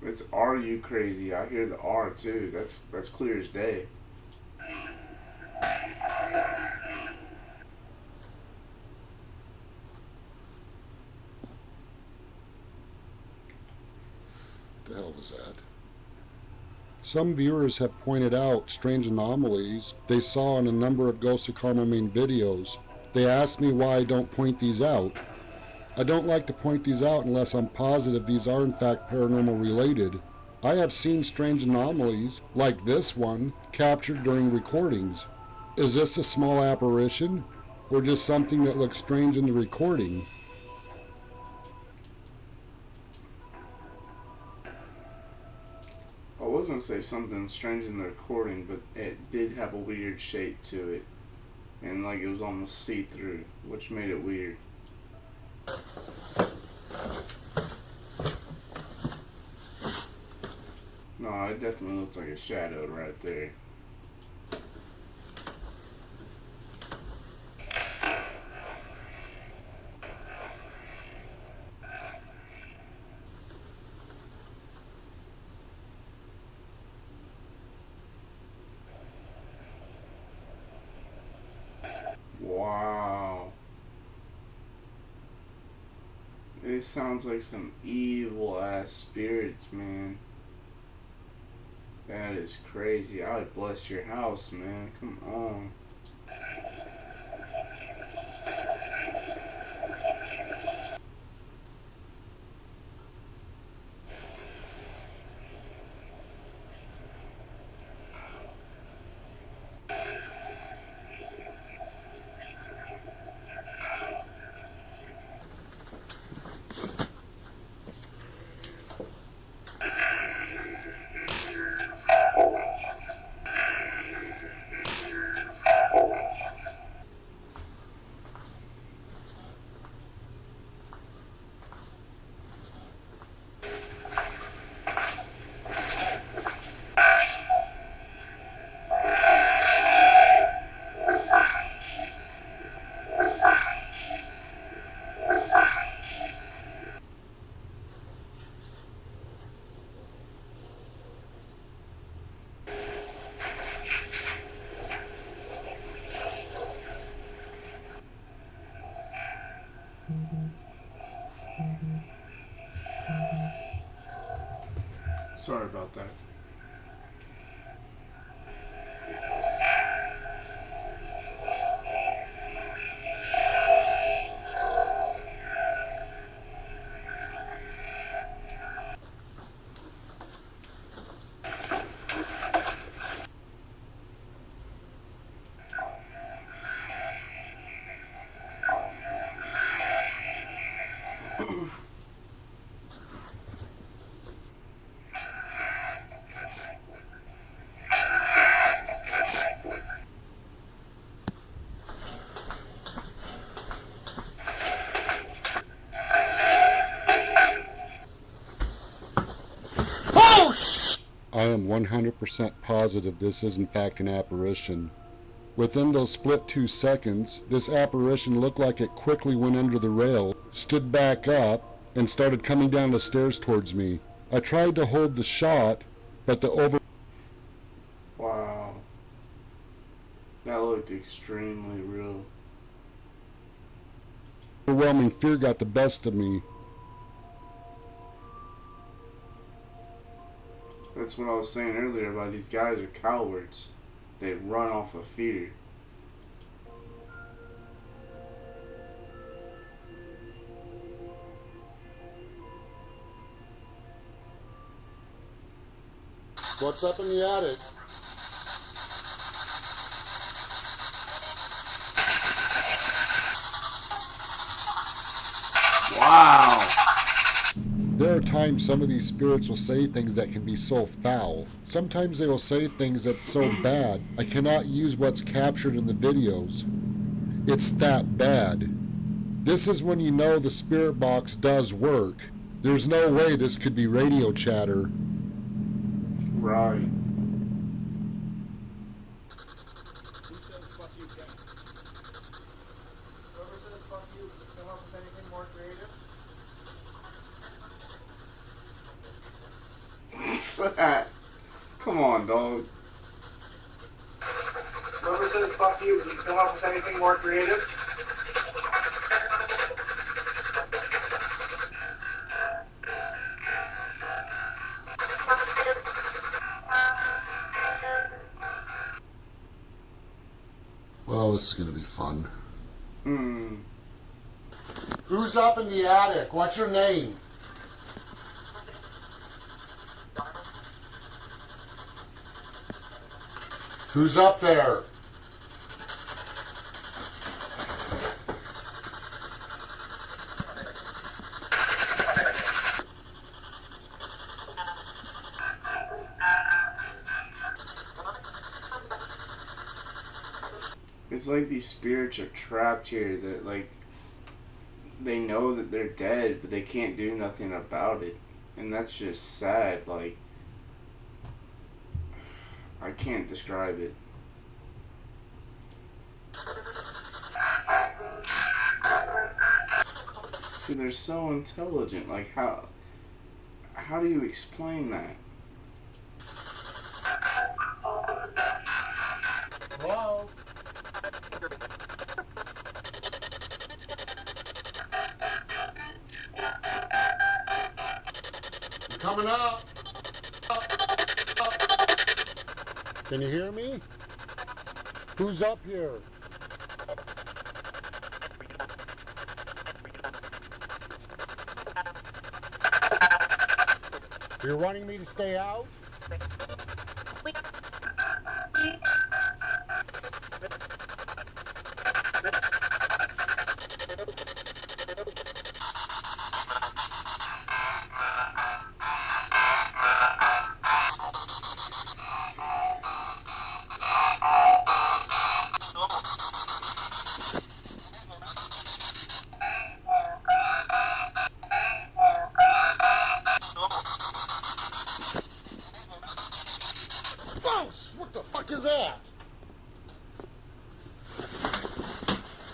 Speaker 1: It's "Are you crazy?" I hear the R too. That's clear as day.
Speaker 2: The hell was that? Some viewers have pointed out strange anomalies they saw in a number of Ghosts of Carmel Maine videos. They asked me why I don't point these out. I don't like to point these out unless I'm positive these are in fact paranormal related. I have seen strange anomalies, like this one, captured during recordings. Is this a small apparition, or just something that looks strange in the recording?
Speaker 1: I was gonna say something strange in the recording, but it did have a weird shape to it, and like it was almost see-through, which made it weird. No, it definitely looks like a shadow right there. Wow. It sounds like some evil ass spirits, man. That is crazy. I would bless your house, man. Come on. Sorry about that.
Speaker 2: I am 100% positive this is in fact an apparition. Within those split 2 seconds, this apparition looked like it quickly went under the rail, stood back up, and started coming down the stairs towards me. I tried to hold the shot, but the
Speaker 1: Wow. That looked extremely real.
Speaker 2: overwhelming fear got the best of me.
Speaker 1: That's what I was saying earlier about these guys are cowards. They run off of fear.
Speaker 2: What's up in the attic?
Speaker 1: Wow.
Speaker 2: There are times some of these spirits will say things that can be so foul. Sometimes they will say things that's so bad, I cannot use what's captured in the videos. It's that bad. This is when you know the spirit box does work. There's no way this could be radio chatter.
Speaker 1: Right.
Speaker 6: Who says fuck you, Ken? Whoever says fuck you, can you come up with anything more creative?
Speaker 1: What's that? Come on, dog.
Speaker 6: Whoever says fuck you, can you come up with anything more creative?
Speaker 2: Well, this is gonna be fun.
Speaker 1: Hmm.
Speaker 2: Who's up in the attic? What's your name? Who's up there?
Speaker 1: It's like these spirits are trapped here. That like they know that they're dead, but they can't do nothing about it, and that's just sad. Like I can't describe it. See, they're so intelligent. Like how do you explain that?
Speaker 6: Hello?
Speaker 2: coming up. Can you hear me? Who's up here? You're wanting me to stay out? Boss, what the fuck is that?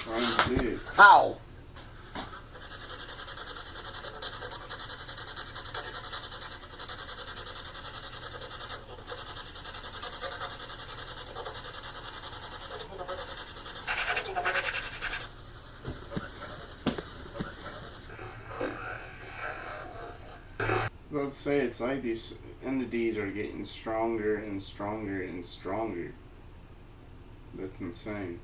Speaker 1: I don't see it.
Speaker 2: How?
Speaker 1: Let's say it's like these entities are getting stronger and stronger and stronger. That's insane.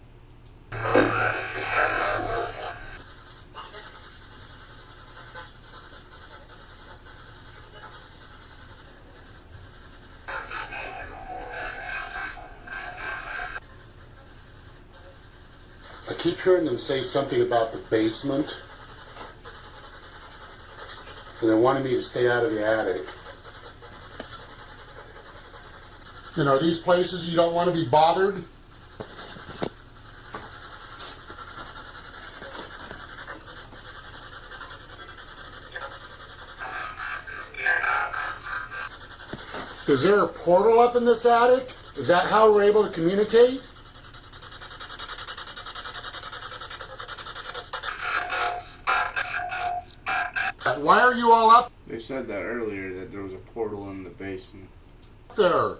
Speaker 2: I keep hearing them say something about the basement. And they wanted me to stay out of the attic. And are these places you don't want to be bothered? Is there a portal up in this attic? Is that how we're able to communicate? Why are you all up
Speaker 1: They said that earlier, that there was a portal in the basement.
Speaker 2: there?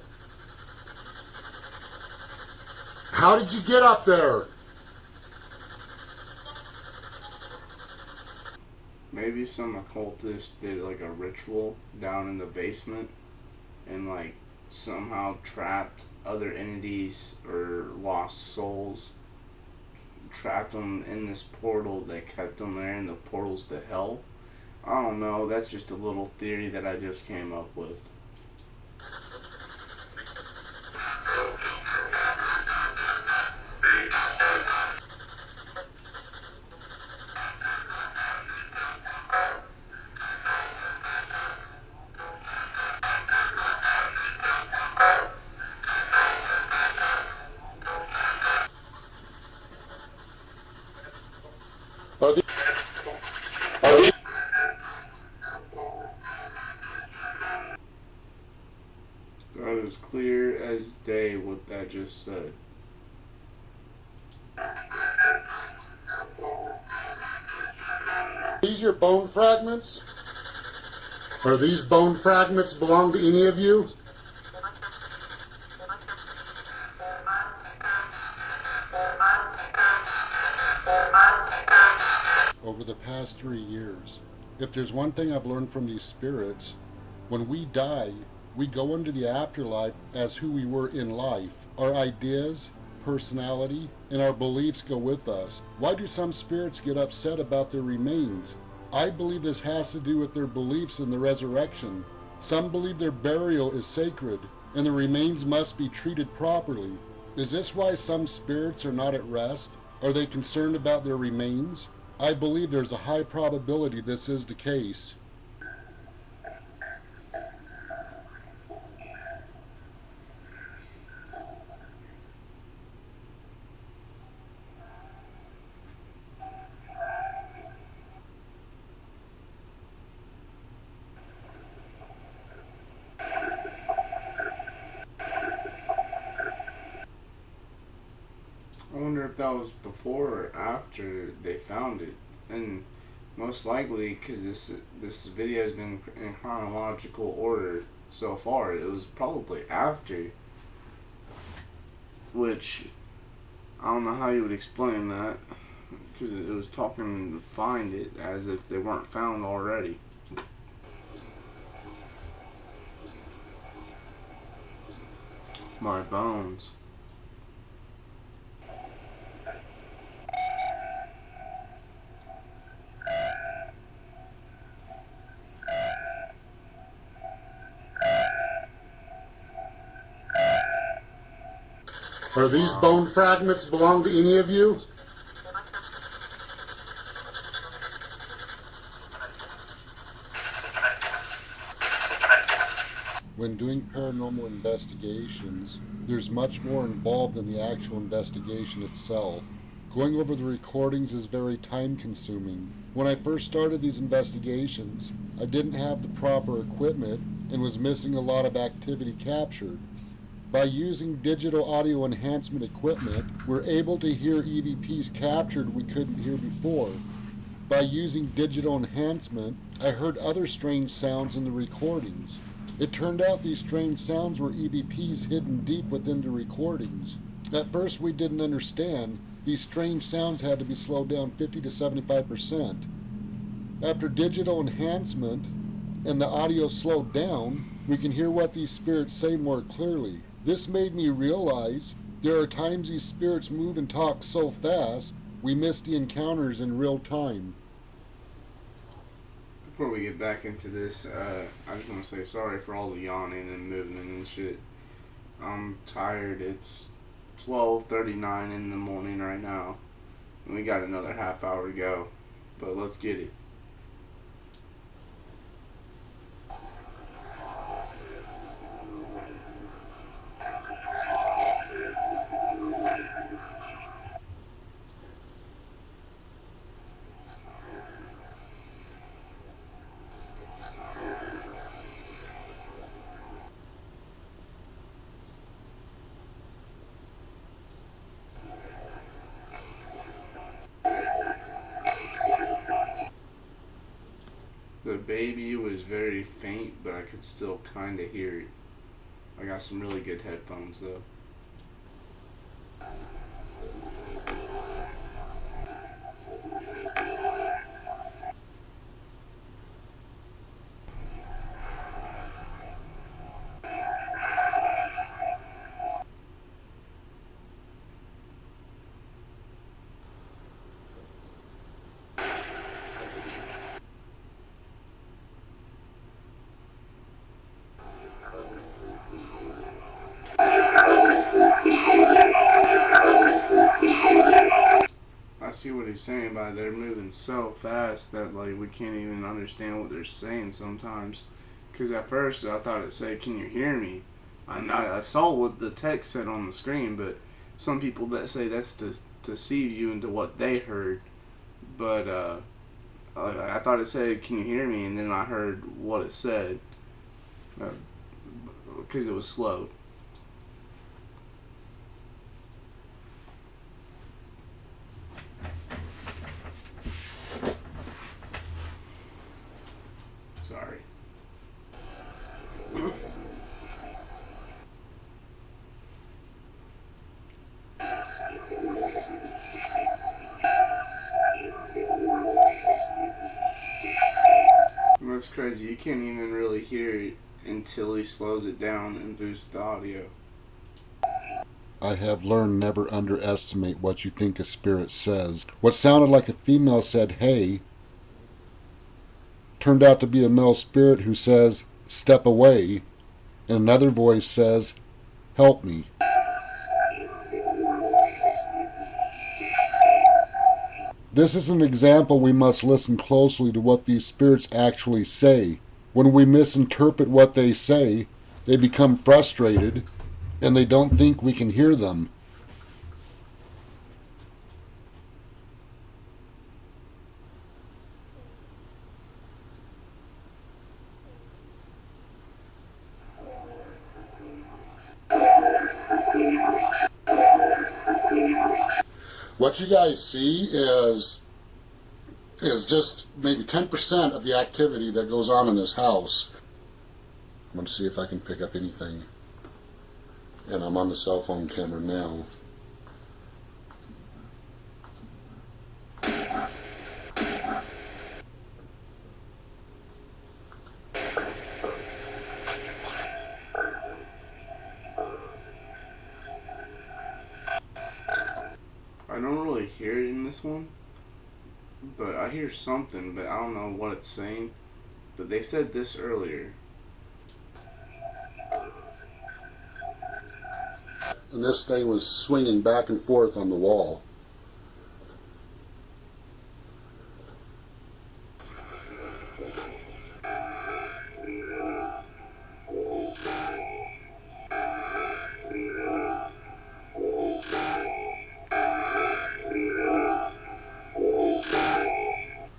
Speaker 2: How did you get up there?
Speaker 1: Maybe some occultist did like a ritual down in the basement and like somehow trapped other entities or lost souls, trapped them in this portal that kept them there, and the portal's to hell. I don't know, that's just a little theory that I just came up with.
Speaker 2: Are the-
Speaker 1: That is clear as day what that just said.
Speaker 2: These your bone fragments? Are these bone fragments belong to any of you? Over the past 3 years, if there's one thing I've learned from these spirits, when we die, we go into the afterlife as who we were in life. Our ideas, personality, and our beliefs go with us. Why do some spirits get upset about their remains? I believe this has to do with their beliefs in the resurrection. Some believe their burial is sacred, and the remains must be treated properly. Is this why some spirits are not at rest? Are they concerned about their remains? I believe there's a high probability this is the case.
Speaker 1: I wonder if that was before or after they found it. And most likely, because this video has been in chronological order so far, it was probably after. Which, I don't know how you would explain that. Because it was talking to find it as if they weren't found already. My bones.
Speaker 2: Are these bone fragments belong to any of you? When doing paranormal investigations, there's much more involved than the actual investigation itself. Going over the recordings is very time consuming. When I first started these investigations, I didn't have the proper equipment and was missing a lot of activity captured. By using digital audio enhancement equipment, we're able to hear EVPs captured we couldn't hear before. By using digital enhancement, I heard other strange sounds in the recordings. It turned out these strange sounds were EVPs hidden deep within the recordings. At first we didn't understand. These strange sounds had to be slowed down 50 to 75%. After digital enhancement and the audio slowed down, we can hear what these spirits say more clearly. This made me realize there are times these spirits move and talk so fast, we miss the encounters in real time.
Speaker 1: Before we get back into this, I just want to say sorry for all the yawning and moving and shit. I'm tired. It's 12:39 in the morning right now, and we got another half hour to go. But let's get it. The baby was very faint, but I could still kind of hear it. I got some really good headphones though. I see what he's saying by they're moving so fast that like we can't even understand what they're saying sometimes. Because at first I thought it said, "Can you hear me?" I saw what the text said on the screen, but some people that say that's to deceive you into what they heard. But I thought it said, "Can you hear me?" and then I heard what it said because it was slow. Sorry. That's crazy. You can't even really hear it until he slows it down and boosts the audio.
Speaker 2: I have learned never underestimate what you think a spirit says. What sounded like a female said, "Hey," turned out to be a male spirit who says, "Step away," and another voice says, "Help me." This is an example we must listen closely to what these spirits actually say. When we misinterpret what they say, they become frustrated and they don't think we can hear them. What you guys see is just maybe 10% of the activity that goes on in this house. I'm going to see if I can pick up anything. And I'm on the cell phone camera now.
Speaker 1: this one, but I hear something, but I don't know what it's saying. But they said this earlier.
Speaker 2: And this thing was swinging back and forth on the wall.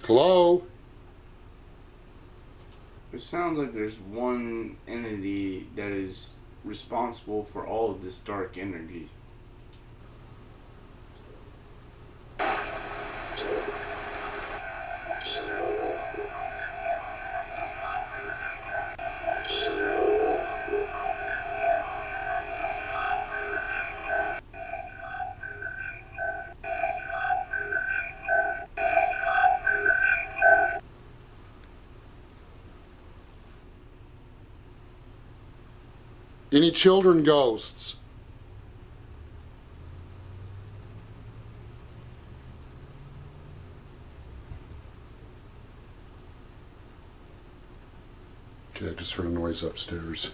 Speaker 2: Hello?
Speaker 1: It sounds like there's one entity that is responsible for all of this dark energy.
Speaker 2: Any children ghosts? Okay, I just heard a noise upstairs.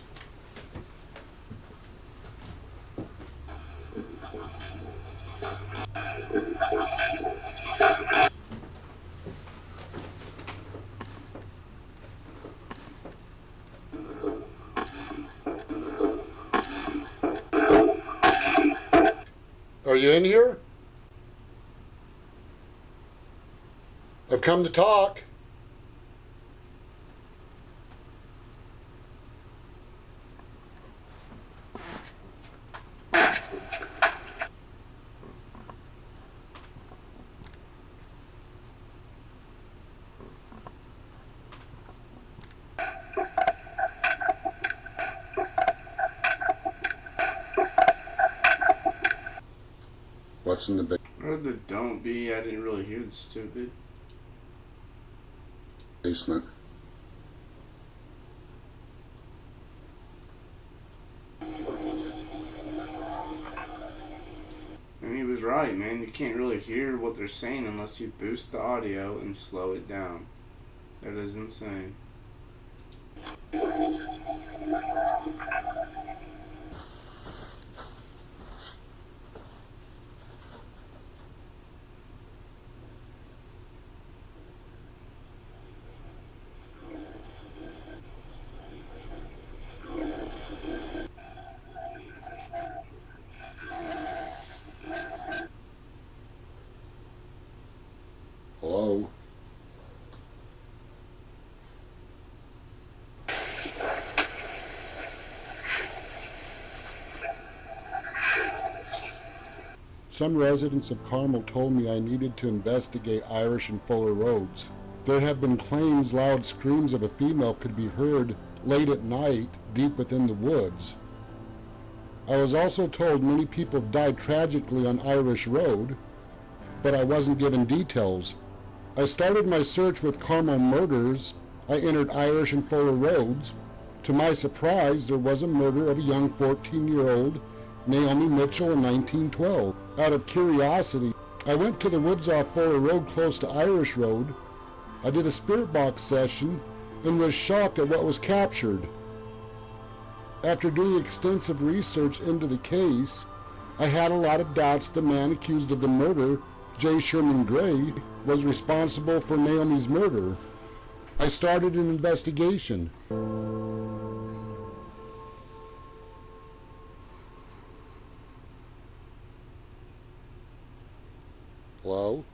Speaker 2: Are you in here? I've come to talk. What's in the
Speaker 1: I heard the don't be. I didn't really hear the stupid.
Speaker 2: basement?
Speaker 1: And he was right, man. You can't really hear what they're saying unless you boost the audio and slow it down. That is insane.
Speaker 2: Hello? Some residents of Carmel told me I needed to investigate Irish and Fuller roads. There have been claims loud screams of a female could be heard late at night deep within the woods. I was also told many people died tragically on Irish Road, but I wasn't given details. I started my search with Carmel murders. I entered Irish and Fuller roads. To my surprise, there was a murder of a young 14-year-old Naomi Mitchell in 1912. Out of curiosity, I went to the woods off Fuller Road close to Irish Road. I did a spirit box session and was shocked at what was captured. After doing extensive research into the case, I had a lot of doubts the man accused of the murder, J. Sherman Gray, was responsible for Naomi's murder. I started an investigation. Hello?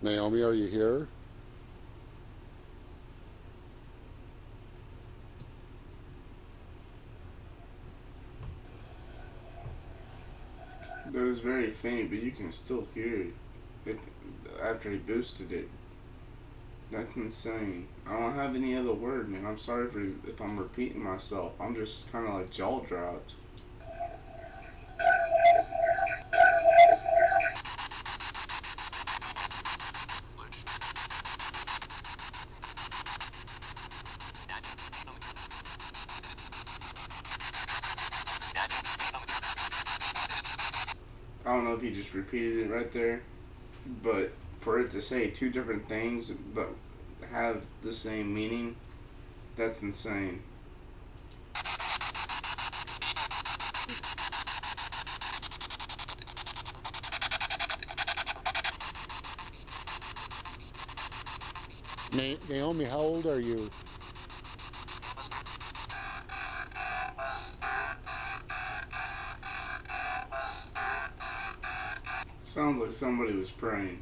Speaker 2: Naomi, are you here?
Speaker 1: That is very faint, but you can still hear it after he boosted it. That's insane. I don't have any other word, man. I'm sorry for if I'm repeating myself. I'm just kind of like jaw dropped. I don't know if he just repeated it right there, but for it to say two different things but have the same meaning, that's insane.
Speaker 2: Naomi, how old are you?
Speaker 1: Sounds like somebody was praying.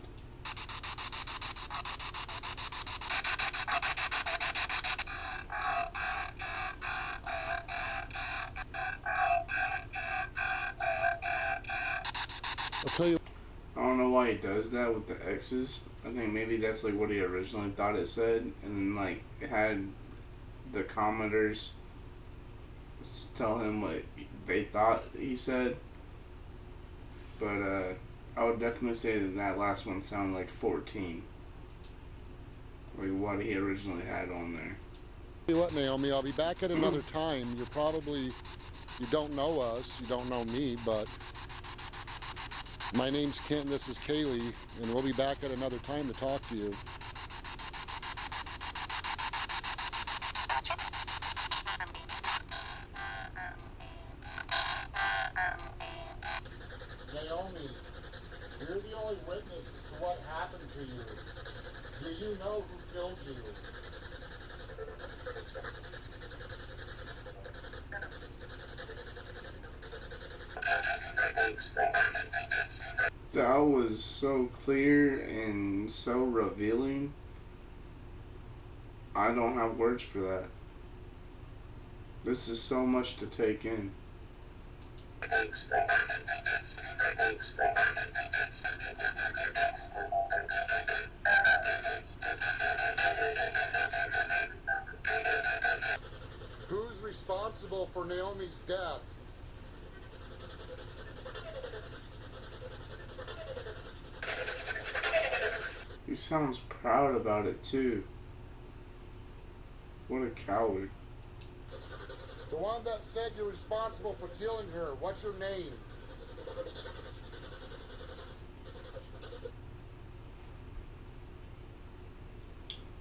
Speaker 2: I'll tell you.
Speaker 1: I don't know why he does that with the X's. I think maybe that's like what he originally thought it said, and then like it had the commenters tell him what they thought he said. But I would definitely say that that last one sounded like 14, like what he originally had on there.
Speaker 2: Tell you what, Naomi, I'll be back at another time. You don't know us, you don't know me, but my name's Kent and this is Kaylee, and we'll be back at another time to talk to you. Naomi, you're the only witness as to what happened to you. Do you know who killed you?
Speaker 1: That was so clear and so revealing. I don't have words for that. This is so much to take in.
Speaker 2: Who's responsible for Naomi's death?
Speaker 1: He sounds proud about it too. What a coward.
Speaker 2: The one that said you're responsible for killing her. What's your name?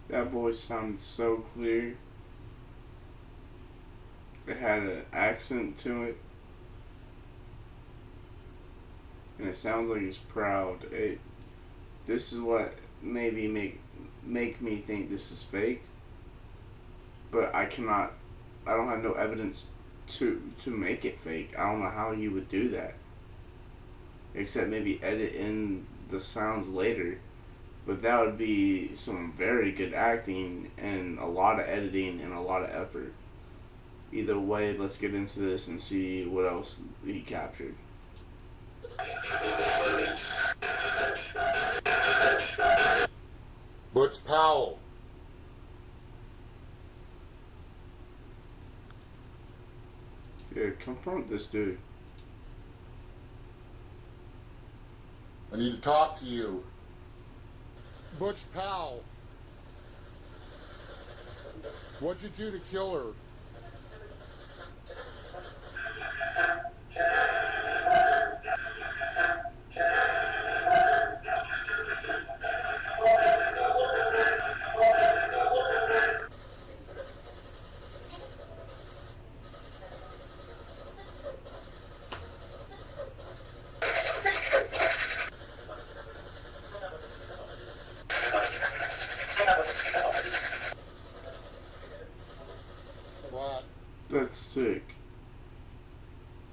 Speaker 1: That voice sounded so clear. It had an accent to it. And it sounds like he's proud. This is what maybe make me think this is fake. But I don't have no evidence to make it fake. I don't know how you would do that. Except maybe edit in the sounds later. But that would be some very good acting and a lot of editing and a lot of effort. Either way, let's get into this and see what else he captured.
Speaker 2: Butch Powell.
Speaker 1: Yeah, confront this dude.
Speaker 2: I need to talk to you. Butch Powell. What'd you do to kill her? What?
Speaker 1: That's sick.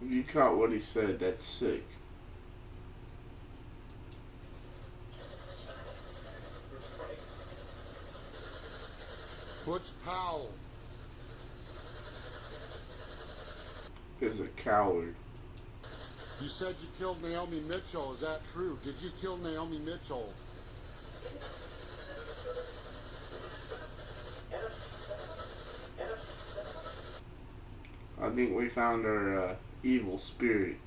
Speaker 1: If you caught what he said, that's sick.
Speaker 2: Butch Powell.
Speaker 1: Is a coward.
Speaker 2: You said you killed Naomi Mitchell. Is that true? Did you kill Naomi Mitchell?
Speaker 1: think we found our evil spirit.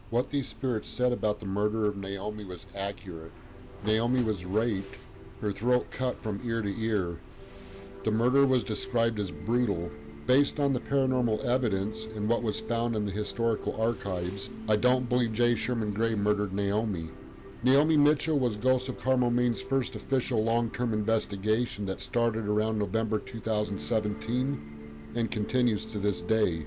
Speaker 2: What these spirits said about the murder of Naomi was accurate. Naomi was raped, her throat cut from ear to ear. The murder was described as brutal. Based on the paranormal evidence and what was found in the historical archives, I don't believe J. Sherman Gray murdered Naomi. Naomi Mitchell was Ghosts of Carmel Maine's first official long-term investigation that started around November 2017 and continues to this day.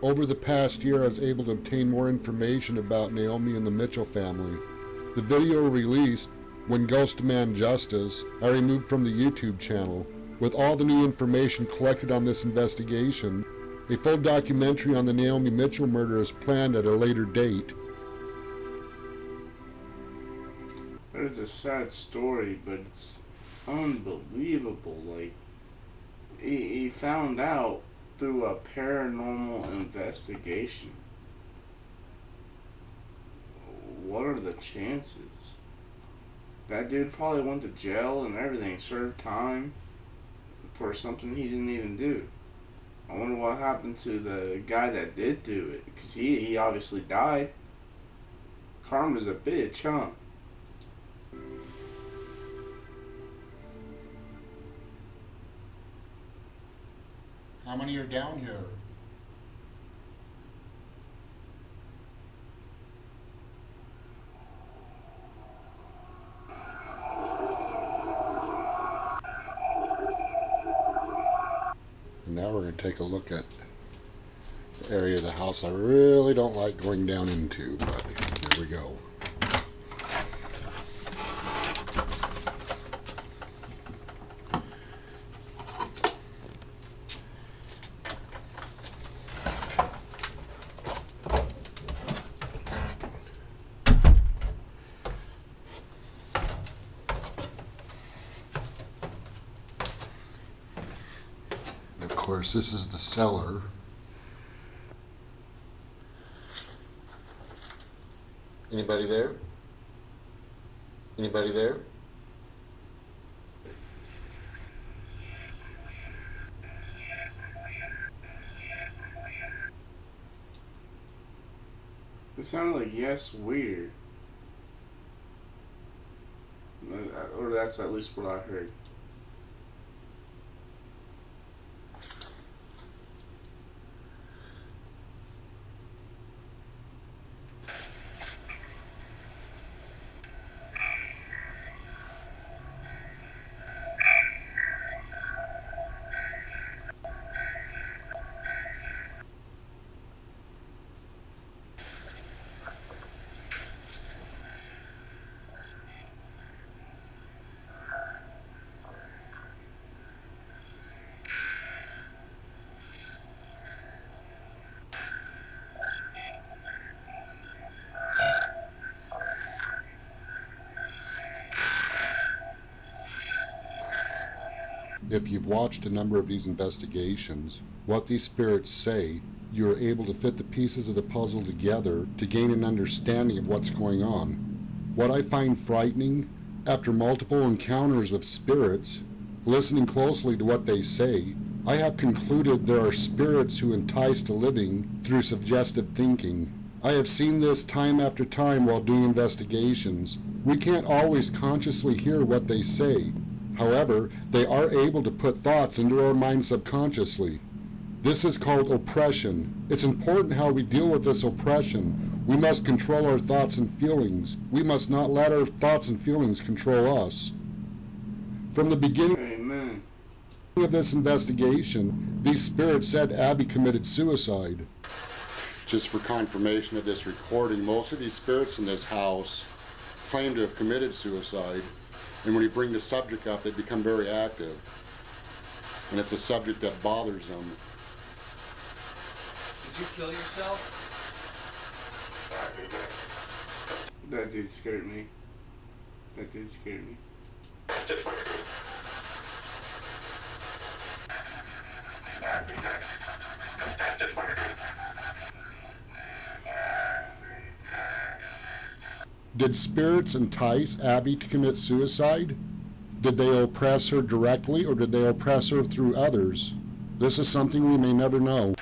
Speaker 2: Over the past year, I was able to obtain more information about Naomi and the Mitchell family. The video released, When Ghosts Demand Justice, I removed from the YouTube channel. With all the new information collected on this investigation, a full documentary on the Naomi Mitchell murder is planned at a later date.
Speaker 1: It's a sad story, but it's unbelievable. Like, he found out through a paranormal investigation. What are the chances? That dude probably went to jail and everything, served time for something he didn't even do. I wonder what happened to the guy that did do it, because he obviously died. Karma's a bitch, huh?
Speaker 2: How many are down here? And now we're going to take a look at the area of the house I really don't like going down into, but here we go. Of course, this is the cellar. Anybody there? Anybody there?
Speaker 1: It sounded like yes, weird. Or that's at least what I heard.
Speaker 2: If you've watched a number of these investigations, what these spirits say, you are able to fit the pieces of the puzzle together to gain an understanding of what's going on. What I find frightening, after multiple encounters with spirits, listening closely to what they say, I have concluded there are spirits who entice the living through suggestive thinking. I have seen this time after time while doing investigations. We can't always consciously hear what they say. However, they are able to put thoughts into our mind subconsciously. This is called oppression. It's important how we deal with this oppression. We must control our thoughts and feelings. We must not let our thoughts and feelings control us. From the beginning
Speaker 1: Amen.
Speaker 2: of this investigation, these spirits said Abby committed suicide. Just for confirmation of this recording, most of these spirits in this house claim to have committed suicide. And when you bring the subject up, they become very active. And it's a subject that bothers them.
Speaker 7: Did you kill yourself?
Speaker 1: That dude scared me. That dude scared me.
Speaker 2: Did spirits entice Abby to commit suicide? Did they oppress her directly, or did they oppress her through others? This is something we may never know.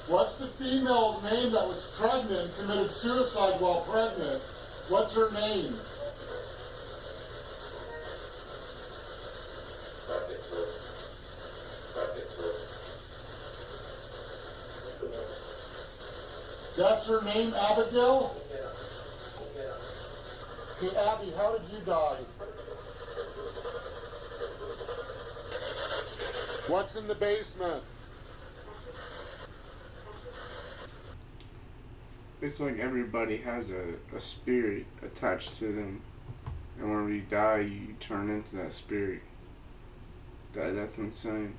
Speaker 2: What's the female's name that was pregnant, committed suicide while pregnant? What's her name? That's her name, Abigail? Okay, Abby, how did you die? What's in the basement?
Speaker 1: It's like everybody has a spirit attached to them. And whenever you die, you turn into that spirit. That's insane.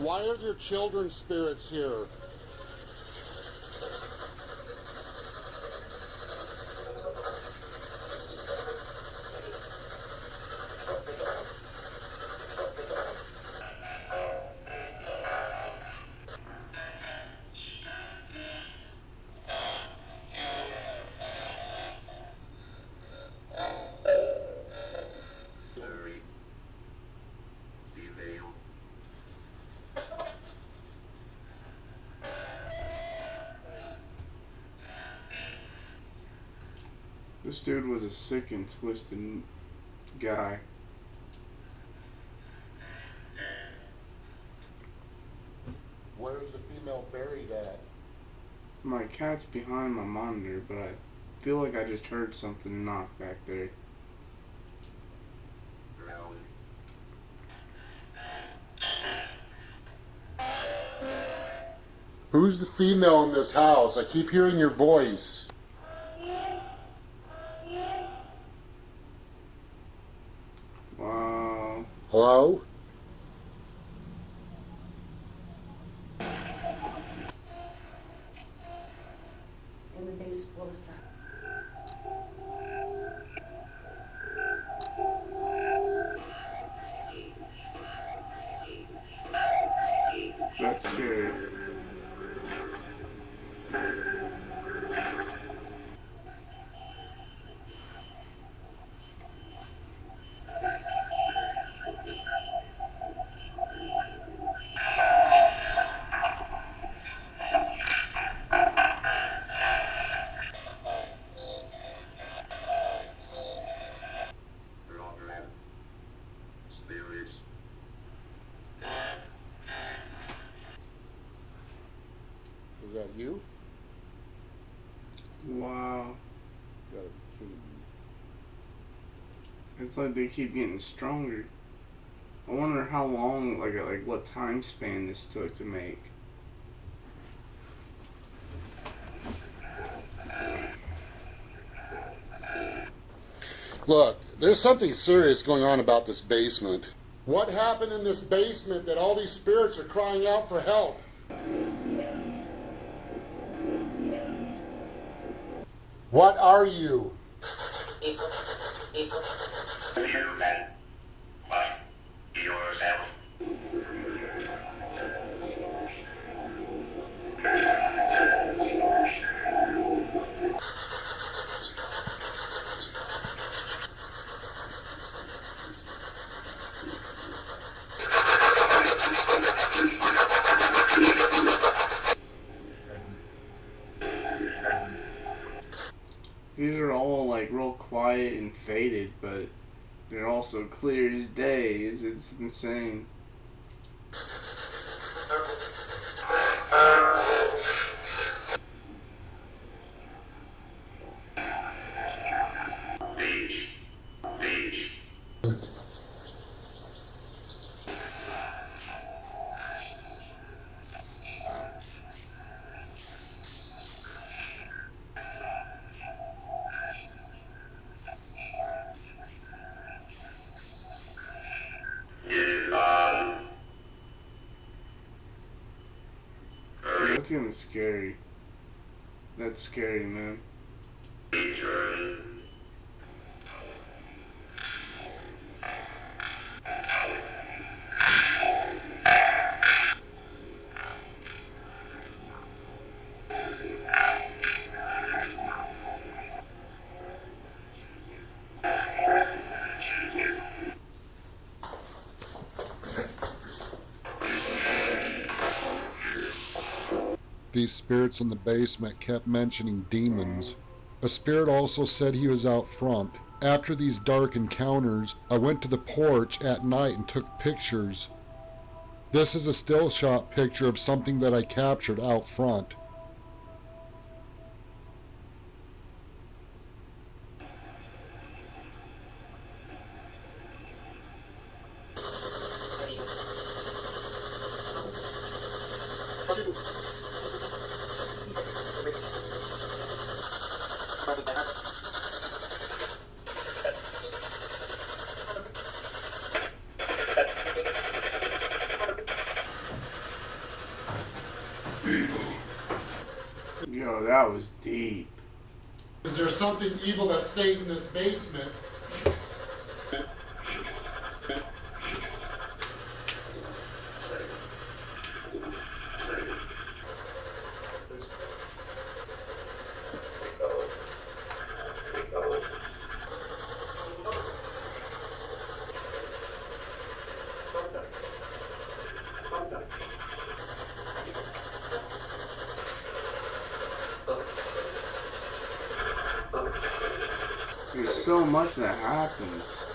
Speaker 2: Why are there children's spirits here?
Speaker 1: This dude was a sick and twisted guy.
Speaker 2: Where's the female buried at?
Speaker 1: My cat's behind my monitor, but I feel like I just heard something knock back there.
Speaker 2: Who's the female in this house? I keep hearing your voice.
Speaker 1: Wow.
Speaker 2: Hello?
Speaker 4: In the base, what was that?
Speaker 1: That's scary.
Speaker 2: Is that you?
Speaker 1: Wow.
Speaker 2: You gotta be kidding me.
Speaker 1: It's like they keep getting stronger. I wonder how long, like what time span this took to make.
Speaker 2: Look, there's something serious going on about this basement. What happened in this basement that all these spirits are crying out for help? What are you?
Speaker 3: Human, but yourself.
Speaker 1: These are all like real quiet and faded, but they're also clear as day. It's insane. getting scary. That's scary, man.
Speaker 2: These spirits in the basement kept mentioning demons. A spirit also said he was out front. After these dark encounters, I went to the porch at night and took pictures. This is a still shot picture of something that I captured out front.
Speaker 1: Yo, that was deep.
Speaker 2: Is there something evil that stays in this basement?
Speaker 1: There's so much that happens.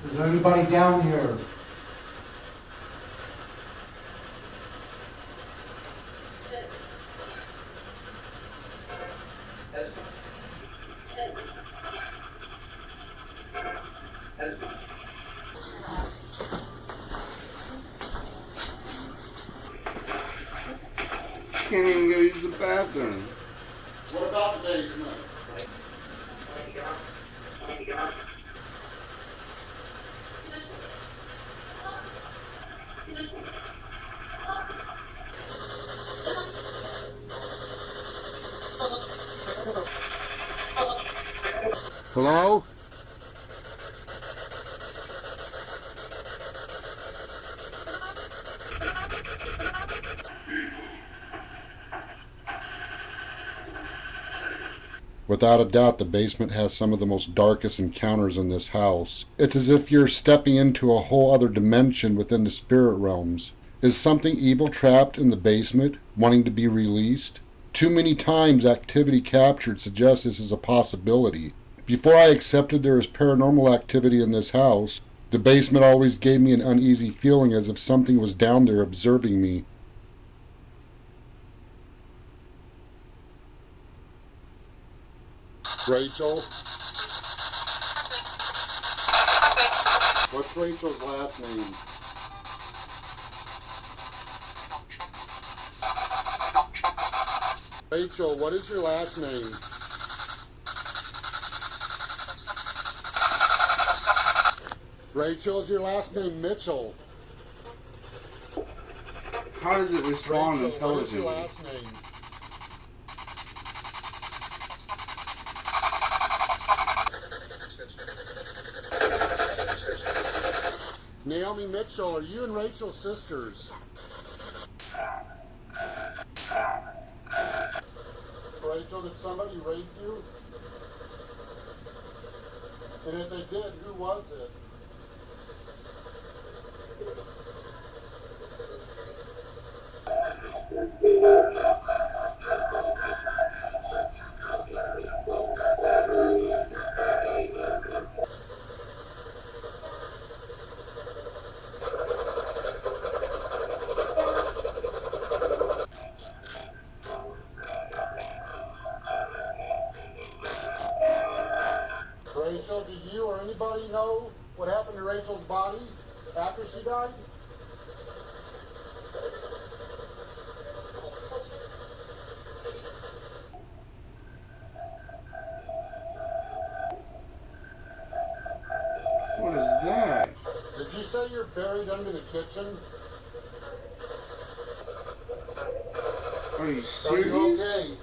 Speaker 7: Is there anybody down here?
Speaker 1: Can't even go use the bathroom.
Speaker 2: What about the basement? Hello? Without a doubt, the basement has some of the most darkest encounters in this house. It's as if you're stepping into a whole other dimension within the spirit realms. Is something evil trapped in the basement, wanting to be released? Too many times activity captured suggests this is a possibility. Before I accepted there is paranormal activity in this house, the basement always gave me an uneasy feeling as if something was down there observing me. Rachel? What's Rachel's last name? Rachel, what is your last name? Rachel, is your last name Mitchell?
Speaker 1: How does it respond
Speaker 2: Rachel, what is your
Speaker 1: intelligently?
Speaker 2: last name? Naomi Mitchell, are you and Rachel sisters? Rachel, did somebody rape you? And if they did, who was it? Rachel, do you or anybody know what happened to Rachel's body after she died?
Speaker 1: What is that?
Speaker 2: Did you say you're buried under the kitchen?
Speaker 1: Are you
Speaker 2: Are you
Speaker 1: serious?
Speaker 2: okay?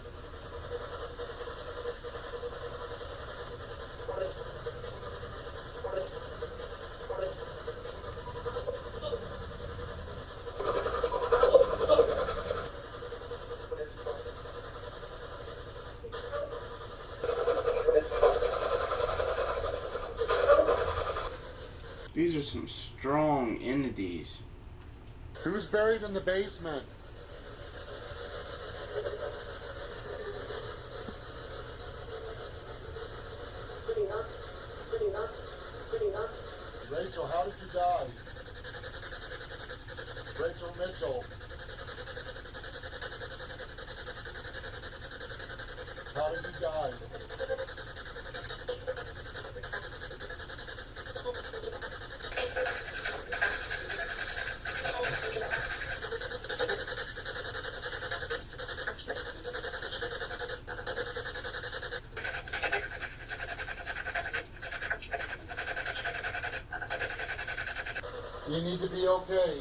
Speaker 1: These are some strong entities.
Speaker 2: Who's buried in the basement? Rachel, how did you die? Rachel Mitchell. How did you die? You need to be okay.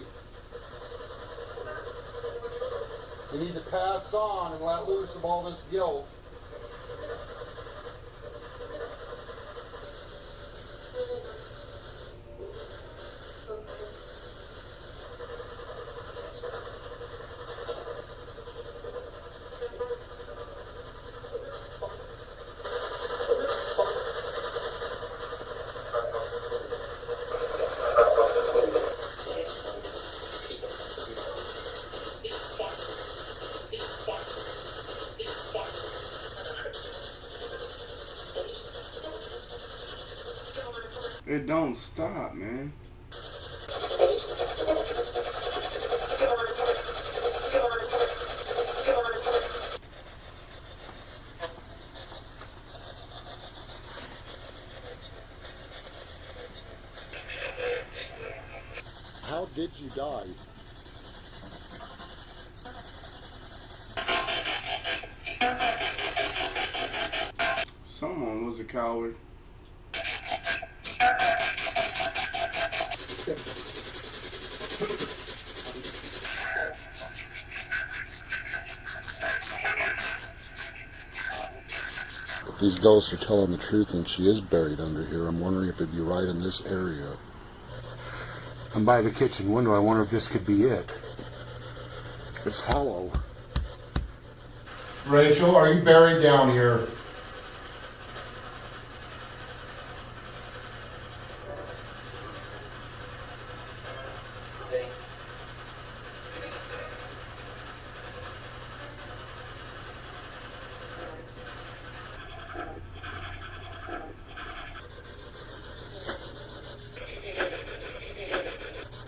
Speaker 2: You need to pass on and let loose of all this guilt.
Speaker 1: It don't stop, man.
Speaker 2: How did you die?
Speaker 1: Someone was a coward.
Speaker 2: If these ghosts are telling the truth and she is buried under here, I'm wondering if it'd be right in this area.
Speaker 7: I'm by the kitchen window. I wonder if this could be it.
Speaker 2: It's hollow.
Speaker 7: Rachel, are you buried down here?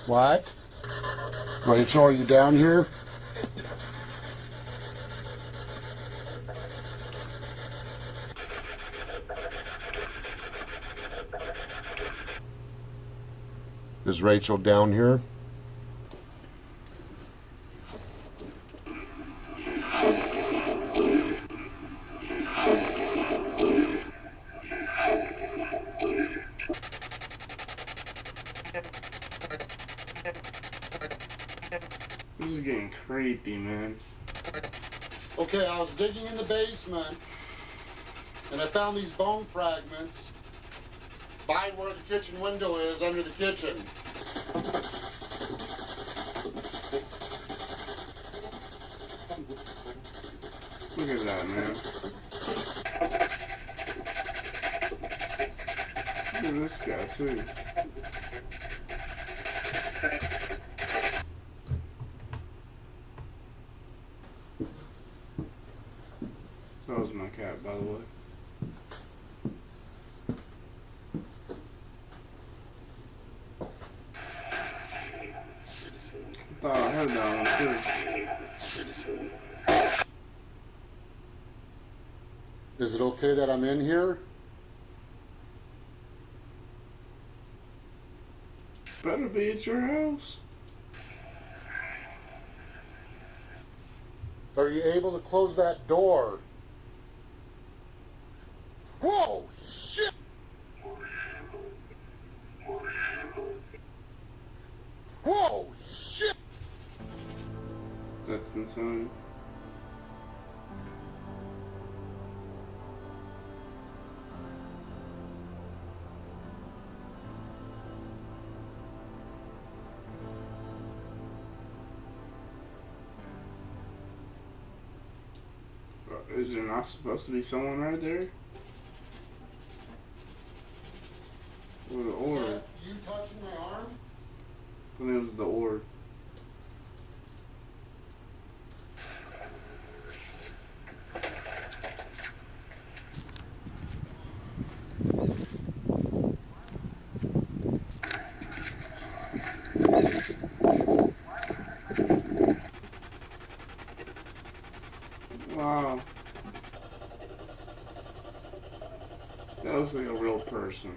Speaker 2: What? Rachel, are you down here? Is Rachel down here?
Speaker 1: This is getting creepy, man.
Speaker 2: Okay, I was digging in the basement and I found these bone fragments by where the kitchen window is under the kitchen.
Speaker 1: Look at that, man. Look at this guy, too. That was my cat, by the way. I thought I heard that one, too.
Speaker 2: Is it okay that I'm in here?
Speaker 1: Better be at your house.
Speaker 2: Are you able to close that door? Whoa! Shit! Whoa! Shit!
Speaker 1: That's insane. Is there not supposed to be someone right there? Or the orb?
Speaker 2: You touching my arm?
Speaker 1: And it was the orb. Wow. That looks like a real person.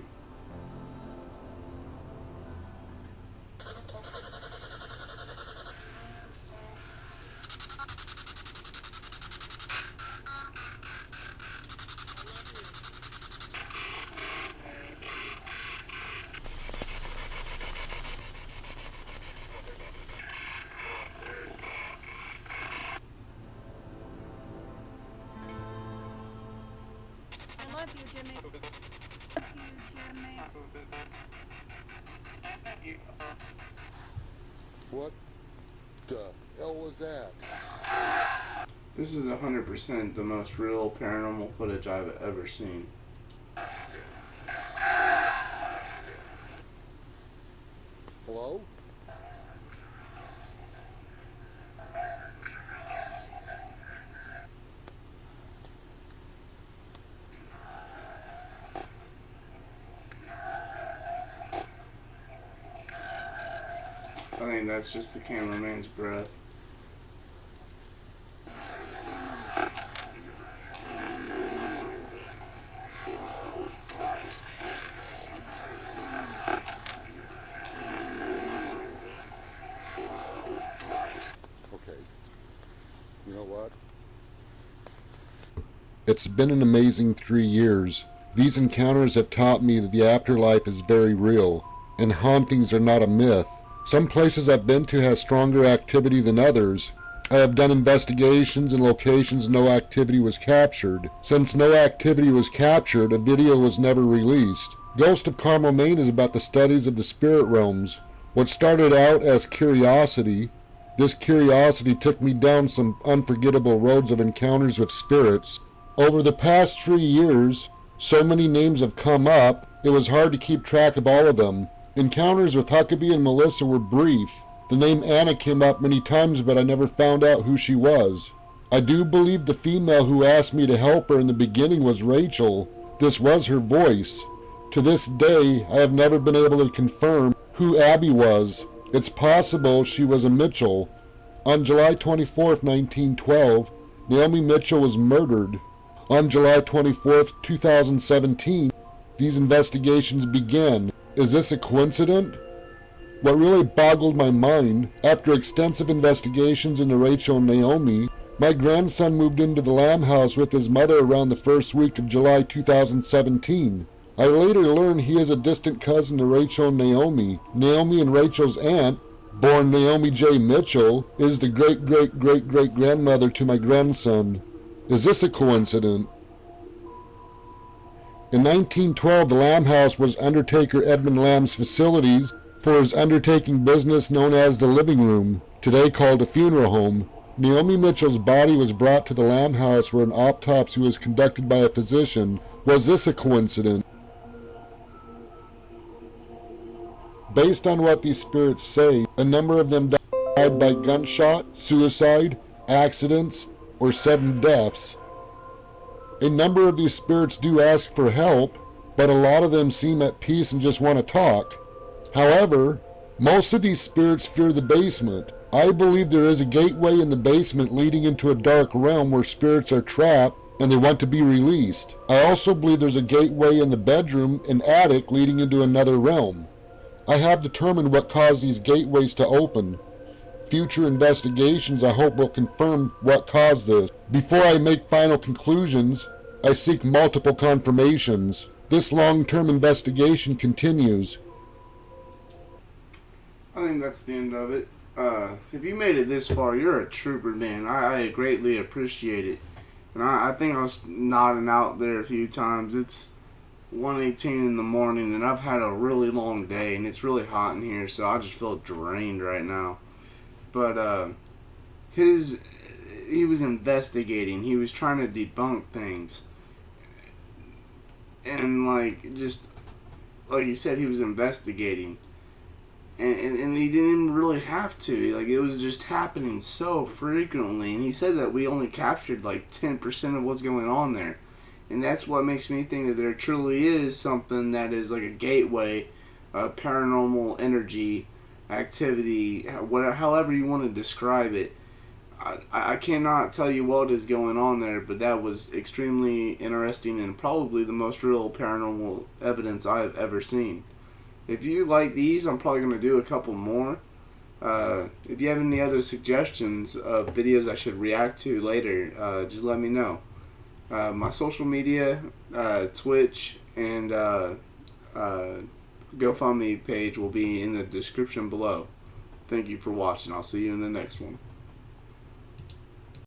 Speaker 8: I love you, Jimmy.
Speaker 2: What the hell was that?
Speaker 1: This is 100% the most real paranormal footage I've ever seen.
Speaker 2: Hello?
Speaker 1: I think that's just the cameraman's breath.
Speaker 2: Okay. You know what? It's been an amazing 3 years. These encounters have taught me that the afterlife is very real, and hauntings are not a myth. Some places I've been to have stronger activity than others. I have done investigations in locations no activity was captured. Since no activity was captured, a video was never released. Ghosts of Carmel Maine is about the studies of the spirit realms. What started out as curiosity, this curiosity took me down some unforgettable roads of encounters with spirits. Over the past 3 years, so many names have come up, it was hard to keep track of all of them. Encounters with Huckabee and Melissa were brief. The name Anna came up many times, but I never found out who she was. I do believe the female who asked me to help her in the beginning was Rachel. This was her voice. To this day, I have never been able to confirm who Abby was. It's possible she was a Mitchell. On July 24th, 1912, Naomi Mitchell was murdered. On July 24th, 2017, these investigations began. Is this a coincidence? What really boggled my mind, after extensive investigations into Rachel and Naomi, my grandson moved into the Lamb House with his mother around the first week of July 2017. I later learned he is a distant cousin to Rachel and Naomi. Naomi and Rachel's aunt, born Naomi J. Mitchell, is the great-great-great-great-grandmother to my grandson. Is this a coincidence? In 1912, the Lamb House was Undertaker Edmund Lamb's facilities for his undertaking business known as the living room, today called a funeral home. Naomi Mitchell's body was brought to the Lamb House where an autopsy was conducted by a physician. Was this a coincidence? Based on what these spirits say, a number of them died by gunshot, suicide, accidents, or sudden deaths. A number of these spirits do ask for help, but a lot of them seem at peace and just want to talk. However, most of these spirits fear the basement. I believe there is a gateway in the basement leading into a dark realm where spirits are trapped and they want to be released. I also believe there's a gateway in the bedroom and attic leading into another realm. I have determined what caused these gateways to open. Future investigations I hope will confirm what caused this. Before I make final conclusions, I seek multiple confirmations. This long-term investigation continues.
Speaker 1: I think that's the end of it. If you made it this far, you're a trooper, man. I greatly appreciate it. And I think I was nodding out there a few times. It's 1:18 in the morning, and I've had a really long day, and it's really hot in here, so I just feel drained right now. But he was investigating. He was trying to debunk things, and like just like he said, he was investigating, and he didn't really have to. Like, it was just happening so frequently, and he said that we only captured like 10% of what's going on there, and that's what makes me think that there truly is something that is like a gateway, paranormal energy activity, whatever, however you want to describe it. I cannot tell you what is going on there, but that was extremely interesting and probably the most real paranormal evidence I've ever seen. If you like these, I'm probably going to do a couple more. If you have any other suggestions of videos I should react to later, just let me know. My social media, Twitch, and GoFundMe page will be in the description below. Thank you for watching. I'll see you in the next one.